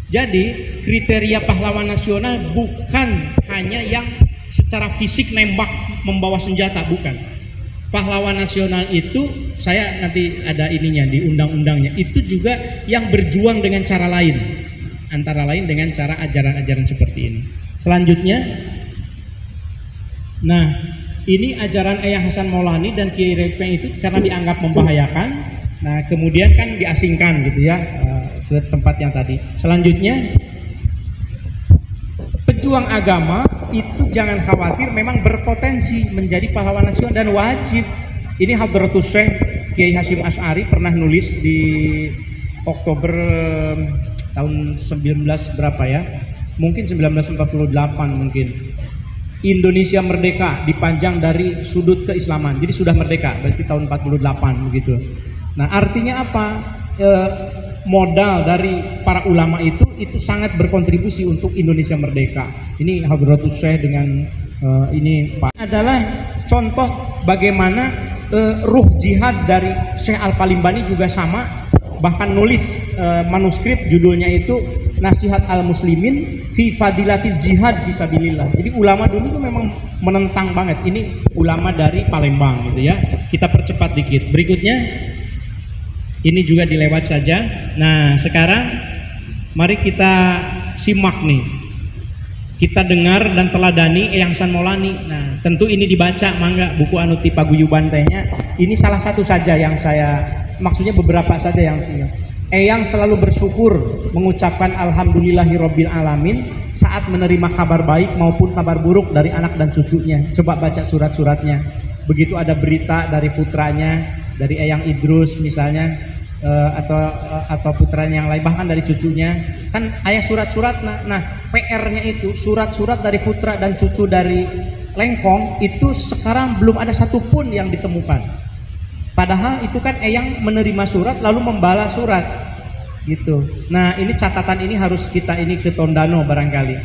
Jadi kriteria pahlawan nasional bukan hanya yang secara fisik nembak membawa senjata, bukan. Pahlawan nasional itu, saya nanti ada ininya di undang-undangnya, itu juga yang berjuang dengan cara lain, antara lain dengan cara ajaran-ajaran seperti ini. Selanjutnya, nah ini ajaran Eyang Hasan Maulani dan Kiai Rifai itu karena dianggap membahayakan, nah kemudian kan diasingkan gitu ya, ke tempat yang tadi. Selanjutnya, pejuang agama itu jangan khawatir, memang berpotensi menjadi pahlawan nasional dan wajib. Ini Hadratus Syekh Kiai Hasyim Asy'ari pernah nulis di Oktober tahun 19 berapa ya? Mungkin 1948 mungkin. Indonesia merdeka dipanjang dari sudut keislaman. Jadi sudah merdeka, berarti tahun 48 begitu. Nah, artinya apa? Modal dari para ulama itu sangat berkontribusi untuk Indonesia merdeka. Ini Hadratus Syekh dengan ini Pak adalah contoh bagaimana ruh jihad dari Syekh Al-Palimbani juga sama, bahkan nulis manuskrip judulnya itu Nasihat Al-Muslimin fi Fadilatil Jihad Fisabilillah. Jadi ulama dulu itu memang menentang banget. Ini ulama dari Palembang gitu ya. Kita percepat dikit. Berikutnya ini juga dilewat saja. Nah, sekarang mari kita simak nih. Kita dengar dan teladani Eyang Hasan Maulani. Nah, tentu ini dibaca, mangga buku Anuti Paguyuban tehnya. Ini salah satu saja yang saya, maksudnya beberapa saja yang Eyang selalu bersyukur, mengucapkan alhamdulillahirabbil alamin saat menerima kabar baik maupun kabar buruk dari anak dan cucunya. Coba baca surat-suratnya. Begitu ada berita dari putranya, dari Eyang Idrus misalnya, atau putranya yang lain, bahkan dari cucunya, kan ayah surat-surat. Nah, PR-nya itu surat-surat dari putra dan cucu dari Lengkong itu sekarang belum ada satupun yang ditemukan. Padahal itu kan Eyang menerima surat lalu membalas surat gitu. Nah, ini catatan ini harus kita ini ke Tondano barangkali.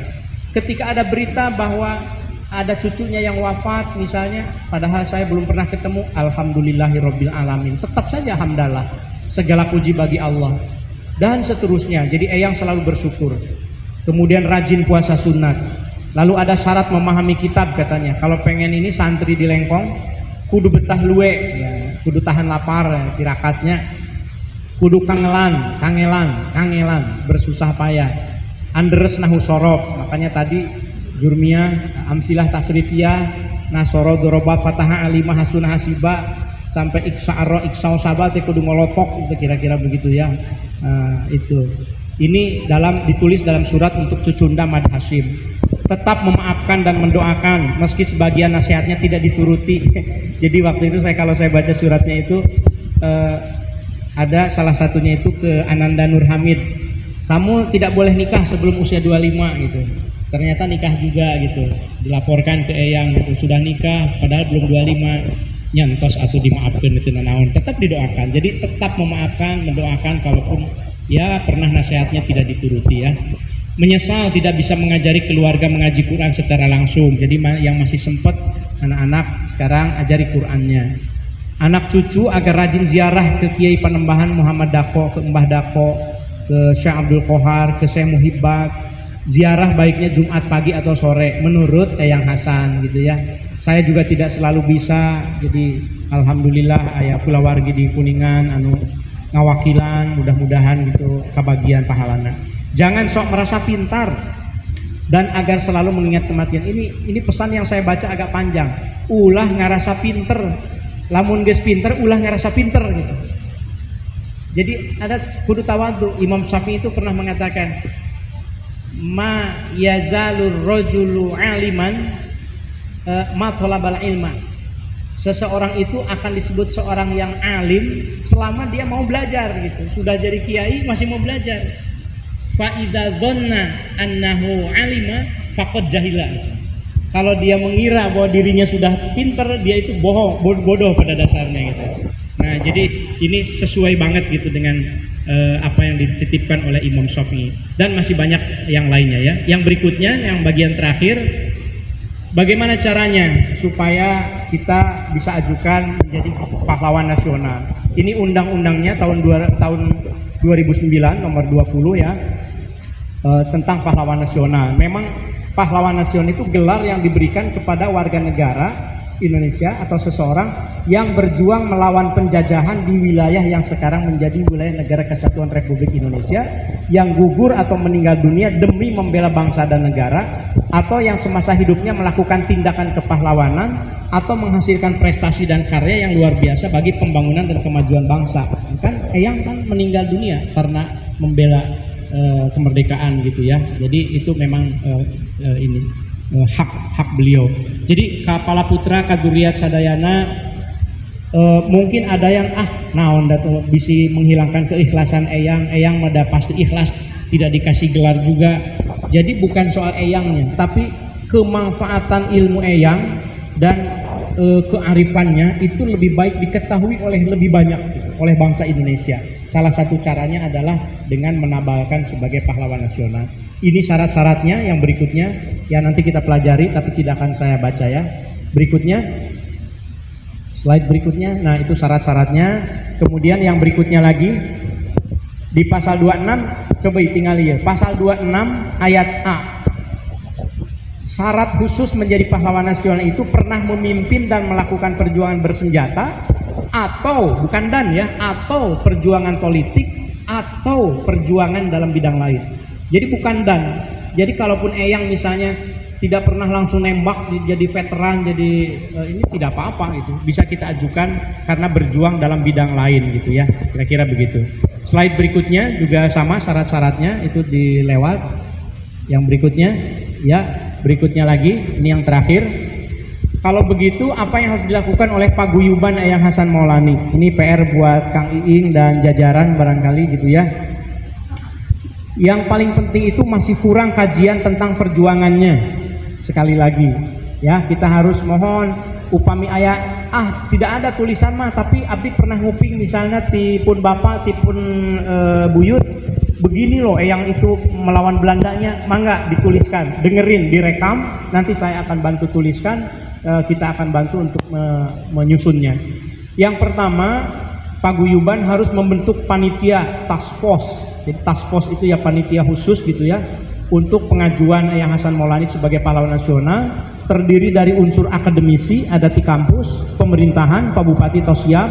Ketika ada berita bahwa ada cucunya yang wafat misalnya, padahal saya belum pernah ketemu, alhamdulillahirabbil alamin. Tetap saja hamdalah, segala puji bagi Allah. Dan seterusnya. Jadi Eyang selalu bersyukur. Kemudian rajin puasa sunat. Lalu ada syarat memahami kitab katanya. Kalau pengen ini santri di Lengkong kudu betah luwe ya, kudu tahan lapar ya, tirakatnya, kudu kangelan bersusah payah, andres nahu sorob. Makanya tadi jurmiyah amsilah tasrifiyah nasoro doroba fataha alimah hasunah hasiba sampai iksa'arro iksa'u sabat kudu ngolotok, itu kira-kira begitu ya. Itu ini ditulis dalam surat untuk Cucunda Mad Hasyim. Tetap memaafkan dan mendoakan meski sebagian nasihatnya tidak dituruti. Jadi waktu itu kalau saya baca suratnya itu ada salah satunya itu ke Ananda Nur Hamid, kamu tidak boleh nikah sebelum usia 25 gitu. Ternyata nikah juga gitu, dilaporkan ke Eyang gitu, sudah nikah padahal belum 25, nyantos atau dimaafkan itu nanaon. Tetap didoakan, jadi tetap memaafkan, mendoakan kalaupun ya pernah nasihatnya tidak dituruti ya. Menyesal tidak bisa mengajari keluarga mengaji Quran secara langsung. Jadi yang masih sempat anak-anak sekarang ajari Qurannya. Anak cucu agar rajin ziarah ke Kiai Panembahan Muhammad Dako, ke Mbah Dako, ke Syekh Abdul Qohar, ke Syekh Muhibbat. Ziarah baiknya Jumat pagi atau sore menurut Eyang Hasan gitu ya. Saya juga tidak selalu bisa. Jadi alhamdulillah aya kulawargi di Kuningan anu ngawakilan, mudah-mudahan gitu kabagian pahalana. Jangan sok merasa pintar dan agar selalu mengingat kematian. Ini pesan yang saya baca agak panjang. Ulah ngarasa pinter, lamun geus pinter ulah ngarasa pinter gitu. Jadi ada kudu tawadu. Imam Syafi'i itu pernah mengatakan, ma yazalur rajulu aliman ma talabal ilma. Seseorang itu akan disebut seorang yang alim selama dia mau belajar gitu. Sudah jadi kiai masih mau belajar. Fa idza dhanna annahu alima faqad jahila. Kalau dia mengira bahwa dirinya sudah pintar, dia itu bodoh pada dasarnya gitu. Nah, jadi ini sesuai banget gitu dengan apa yang dititipkan oleh Imam Syafi'i, dan masih banyak yang lainnya ya. Yang berikutnya, yang bagian terakhir, bagaimana caranya supaya kita bisa ajukan menjadi pahlawan nasional. Ini undang-undangnya tahun 2009 nomor 20 ya, tentang pahlawan nasional. Memang pahlawan nasional itu gelar yang diberikan kepada warga negara Indonesia atau seseorang yang berjuang melawan penjajahan di wilayah yang sekarang menjadi wilayah Negara Kesatuan Republik Indonesia, yang gugur atau meninggal dunia demi membela bangsa dan negara, atau yang semasa hidupnya melakukan tindakan kepahlawanan atau menghasilkan prestasi dan karya yang luar biasa bagi pembangunan dan kemajuan bangsa. Kan Eyang kan meninggal dunia karena membela kemerdekaan gitu ya. Jadi itu memang hak beliau. Jadi Kepala Putra Kaduriat Sadayana mungkin ada yang naon datu bisa menghilangkan keikhlasan eyang mada pasti ikhlas tidak dikasih gelar juga. Jadi bukan soal eyangnya, tapi kemanfaatan ilmu eyang dan kearifannya itu lebih baik diketahui oleh lebih banyak oleh bangsa Indonesia. Salah satu caranya adalah dengan menabalkan sebagai pahlawan nasional. Ini syarat-syaratnya. Yang berikutnya ya nanti kita pelajari tapi tidak akan saya baca ya. Berikutnya, slide berikutnya. Nah, itu syarat-syaratnya. Kemudian yang berikutnya lagi di pasal 26, coba tinggal ya. Pasal 26 ayat A. Syarat khusus menjadi pahlawan nasional itu pernah memimpin dan melakukan perjuangan bersenjata atau bukan dan ya, atau perjuangan politik atau perjuangan dalam bidang lain. Jadi bukan dan. Jadi kalaupun eyang misalnya tidak pernah langsung nembak jadi veteran, jadi ini tidak apa-apa gitu. Bisa kita ajukan karena berjuang dalam bidang lain gitu ya. Kira-kira begitu. Slide berikutnya juga sama syarat-syaratnya itu dilewat. Yang berikutnya ya, berikutnya lagi, ini yang terakhir. Kalau begitu apa yang harus dilakukan oleh Paguyuban Eyang Hasan Maulani? Ini PR buat Kang Iing dan jajaran barangkali gitu ya. Yang paling penting itu masih kurang kajian tentang perjuangannya. Sekali lagi ya, kita harus mohon upami aya tidak ada tulisan mah, tapi abdi pernah nguping misalnya tipun bapak tipun buyut begini loh eyang itu melawan Belandanya, mangga dituliskan, dengerin, direkam, nanti saya akan bantu tuliskan, kita akan bantu untuk menyusunnya. Yang pertama, Paguyuban harus membentuk panitia task force. Jadi task force itu ya panitia khusus gitu ya untuk pengajuan Eyang Hasan Maulani sebagai pahlawan nasional, terdiri dari unsur akademisi ada di kampus, pemerintahan, Pak Bupati Tosiap,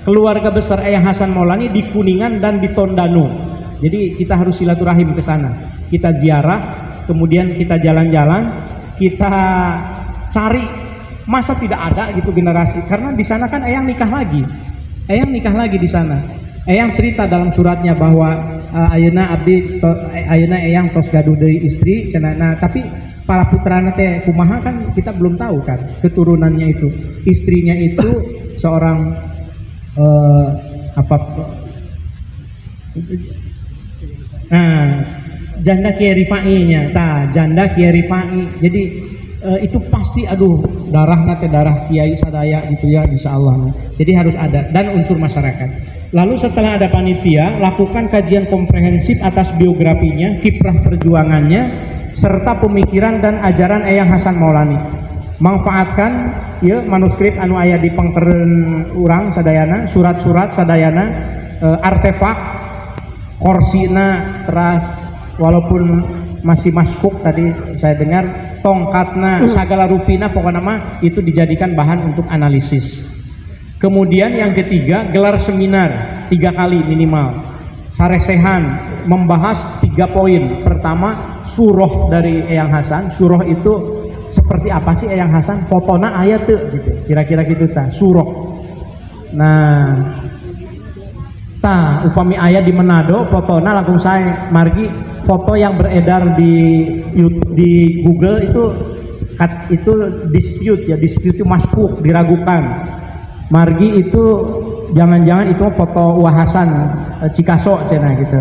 keluarga besar Eyang Hasan Maulani di Kuningan dan di Tondano. Jadi kita harus silaturahim ke sana, kita ziarah, kemudian kita jalan-jalan, kita cari, masa tidak ada gitu generasi, karena di sana kan Eyang nikah lagi di sana. Eyang cerita dalam suratnya bahwa ayeuna abdi ayeuna Eyang tos gaduh deui istri cenah. Nah, tapi para putrana teh kumaha kan kita belum tahu kan keturunannya itu. Istrinya itu seorang janda Kiai Rifai-nya. Janda Kiai Rifai. Jadi itu pasti darahnya ke darah Kiai sadaya gitu ya, insyaallah. Jadi harus ada dan unsur masyarakat. Lalu setelah ada panitia, lakukan kajian komprehensif atas biografinya, kiprah perjuangannya, serta pemikiran dan ajaran Eyang Hasan Maulani. Manfaatkan ya manuskrip anu aya di pangkeren urang sadayana, surat-surat sadayana, artefak, korsina, teras, walaupun masih maskuk tadi saya dengar, tongkatna, segala rupina pokoknya mah itu dijadikan bahan untuk analisis. Kemudian yang ketiga, gelar seminar 3 kali minimal. Saresehan membahas 3 poin. Pertama, surah dari Eyang Hasan. Surah itu seperti apa sih Eyang Hasan? Fotona ayat tuh gitu. Kira-kira gitu surah. Nah, upami ayat di Manado, fotona langsung saya margi foto yang beredar di Google itu dispute ya, dispute itu maskuk, diragukan. Margi itu jangan-jangan itu foto Wahasan Cikaso cina gitu.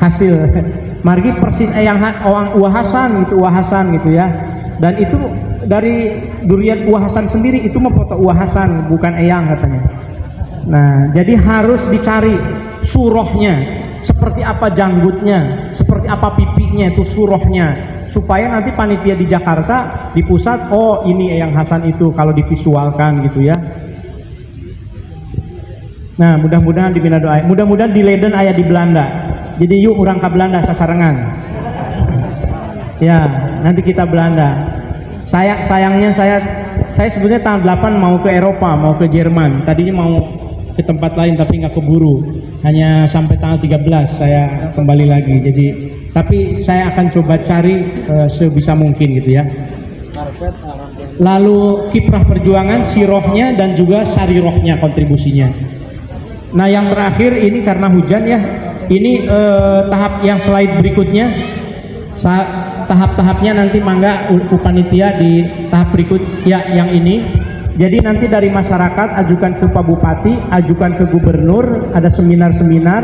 Hasil Margi persis Eyang Wahasan gitu ya. Dan itu dari Duriat Wahasan sendiri itu mah foto Wahasan bukan Eyang katanya. Nah, jadi harus dicari surahnya, seperti apa janggutnya, seperti apa pipinya itu surahnya, supaya nanti panitia di Jakarta di pusat, oh ini Eyang Hasan itu kalau divisualkan gitu ya. Nah, mudah-mudahan di Manado aya, mudah-mudahan di Leiden aya di Belanda. Jadi yuk orang ke Belanda sasarengan. Ya, nanti kita Belanda. Sayangnya saya sebetulnya tanggal 8 mau ke Eropa, mau ke Jerman. Tadinya mau ke tempat lain tapi nggak keburu. Hanya sampai tanggal 13 saya kembali lagi. Jadi, tapi saya akan coba cari sebisa mungkin gitu ya. Lalu kiprah perjuangan, sirohnya dan juga sarirohnya kontribusinya. Nah, yang terakhir ini karena hujan ya, Ini tahap yang slide berikutnya, tahap-tahapnya nanti mangga upanitia di tahap berikut ya, yang ini. Jadi nanti dari masyarakat ajukan ke Pak Bupati, ajukan ke Gubernur, ada seminar-seminar,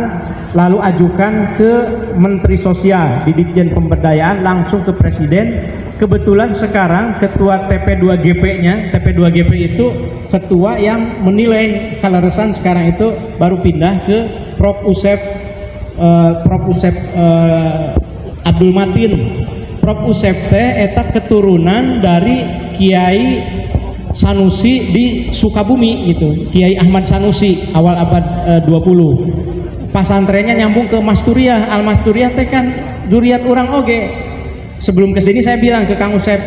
lalu ajukan ke Menteri Sosial di Ditjen Pemberdayaan, langsung ke Presiden. Kebetulan sekarang ketua TP2GP-nya, TP2GP itu ketua yang menilai kaleresan sekarang itu baru pindah ke Prof. Usep Abdul Matin. Prof. Usep teh eta keturunan dari Kiai Sanusi di Sukabumi gitu, Kiai Ahmad Sanusi awal abad 20. Pasantrennya nyambung ke Masturiah. Al Masturiah teh kan zuriat orang oge. Sebelum kesini saya bilang ke Kang Usep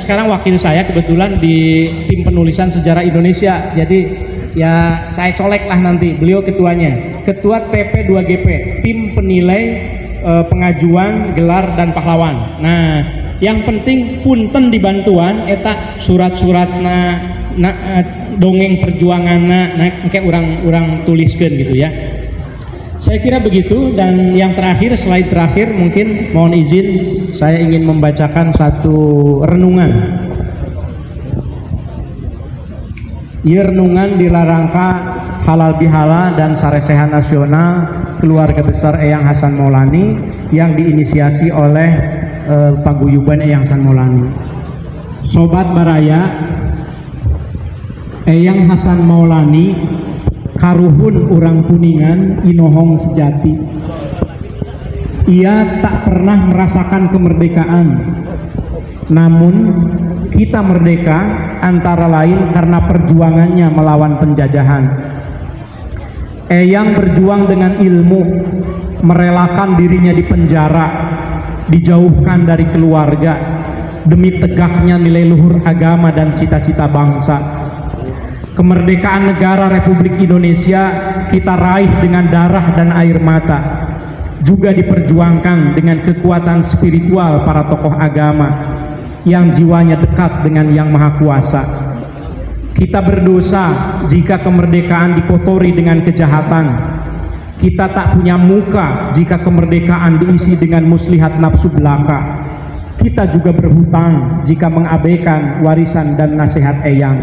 sekarang wakil saya kebetulan di tim penulisan sejarah Indonesia. Jadi ya saya colek lah nanti, beliau ketuanya, ketua TP2GP, tim penilai pengajuan gelar dan pahlawan. Nah, yang penting punten dibantuan eta surat-suratna dongeng perjuanganna kayak orang tuliskan gitu ya. Saya kira begitu. Dan yang terakhir, slide terakhir, mungkin mohon izin saya ingin membacakan satu renungan. Ieu renungan di rangka halal bihalal dan saresehan nasional keluarga besar Eyang Hasan Maulani yang diinisiasi oleh Paguyuban Eyang Hasan Maulani. Sobat Baraya, Eyang Hasan Maulani karuhun urang Kuningan inohong sejati. Ia tak pernah merasakan kemerdekaan, namun kita merdeka antara lain karena perjuangannya melawan penjajahan. Eyang berjuang dengan ilmu, merelakan dirinya di penjara, dijauhkan dari keluarga demi tegaknya nilai luhur agama dan cita-cita bangsa. Kemerdekaan negara Republik Indonesia kita raih dengan darah dan air mata, juga diperjuangkan dengan kekuatan spiritual para tokoh agama yang jiwanya dekat dengan Yang Maha Kuasa. Kita berdosa jika kemerdekaan dikotori dengan kejahatan. Kita tak punya muka jika kemerdekaan diisi dengan muslihat nafsu belaka. Kita juga berhutang jika mengabaikan warisan dan nasihat Eyang.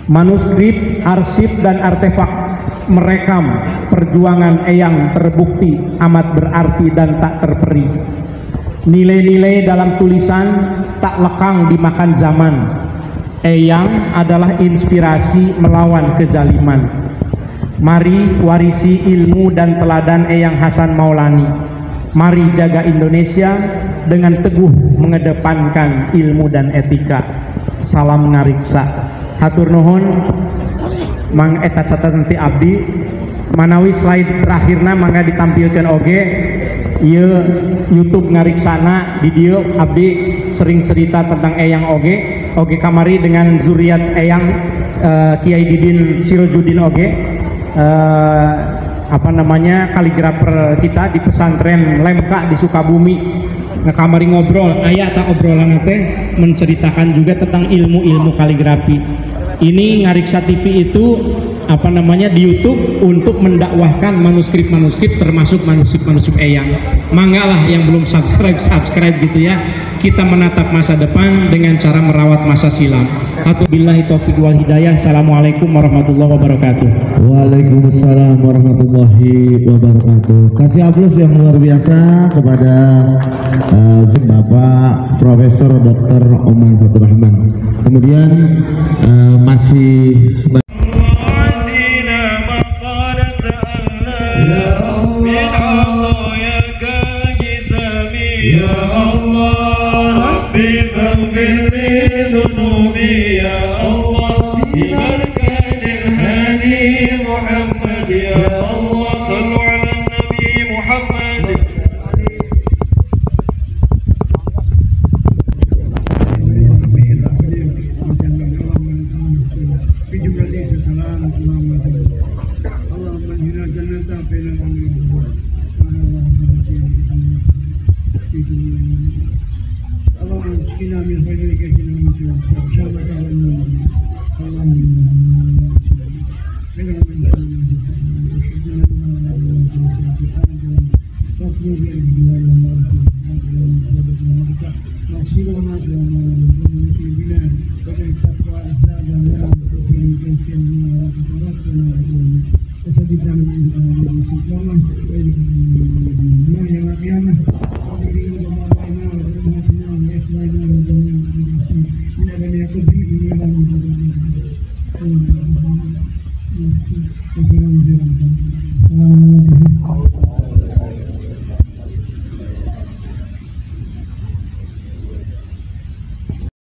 Manuskrip, arsip, dan artefak merekam perjuangan Eyang terbukti amat berarti dan tak terperi. Nilai-nilai dalam tulisan tak lekang dimakan zaman. Eyang adalah inspirasi melawan kezaliman. Mari warisi ilmu dan teladan Eyang Hasan Maulani. Mari jaga Indonesia dengan teguh mengedepankan ilmu dan etika. Salam ngariksa. Hatur nuhun. Mang eta catatan ti abdi. Manawi slide terakhirna mangga ditampilkan oge. Ieu YouTube ngariksana di dieu abdi sering cerita tentang Eyang oge kamari dengan zuriat Eyang Kiai Didin Sirojudin oge. Kaligrafer kita di pesantren Lemka di Sukabumi ngekamari ngobrol aya tak obrolan teh menceritakan juga tentang ilmu-ilmu kaligrafi. Ini Ngariksa TV itu di YouTube untuk mendakwahkan manuskrip-manuskrip termasuk manuskrip Eyang. Manggalah yang belum subscribe gitu ya. Kita menatap masa depan dengan cara merawat masa silam. Billahi taufiq wal hidayah. Assalamualaikum warahmatullahi wabarakatuh. Waalaikumsalam warahmatullahi wabarakatuh. Kasih aplaus yang luar biasa kepada Bapak Profesor Dr. Oman Fatur Rahman. Kemudian masih Assalamualaikum.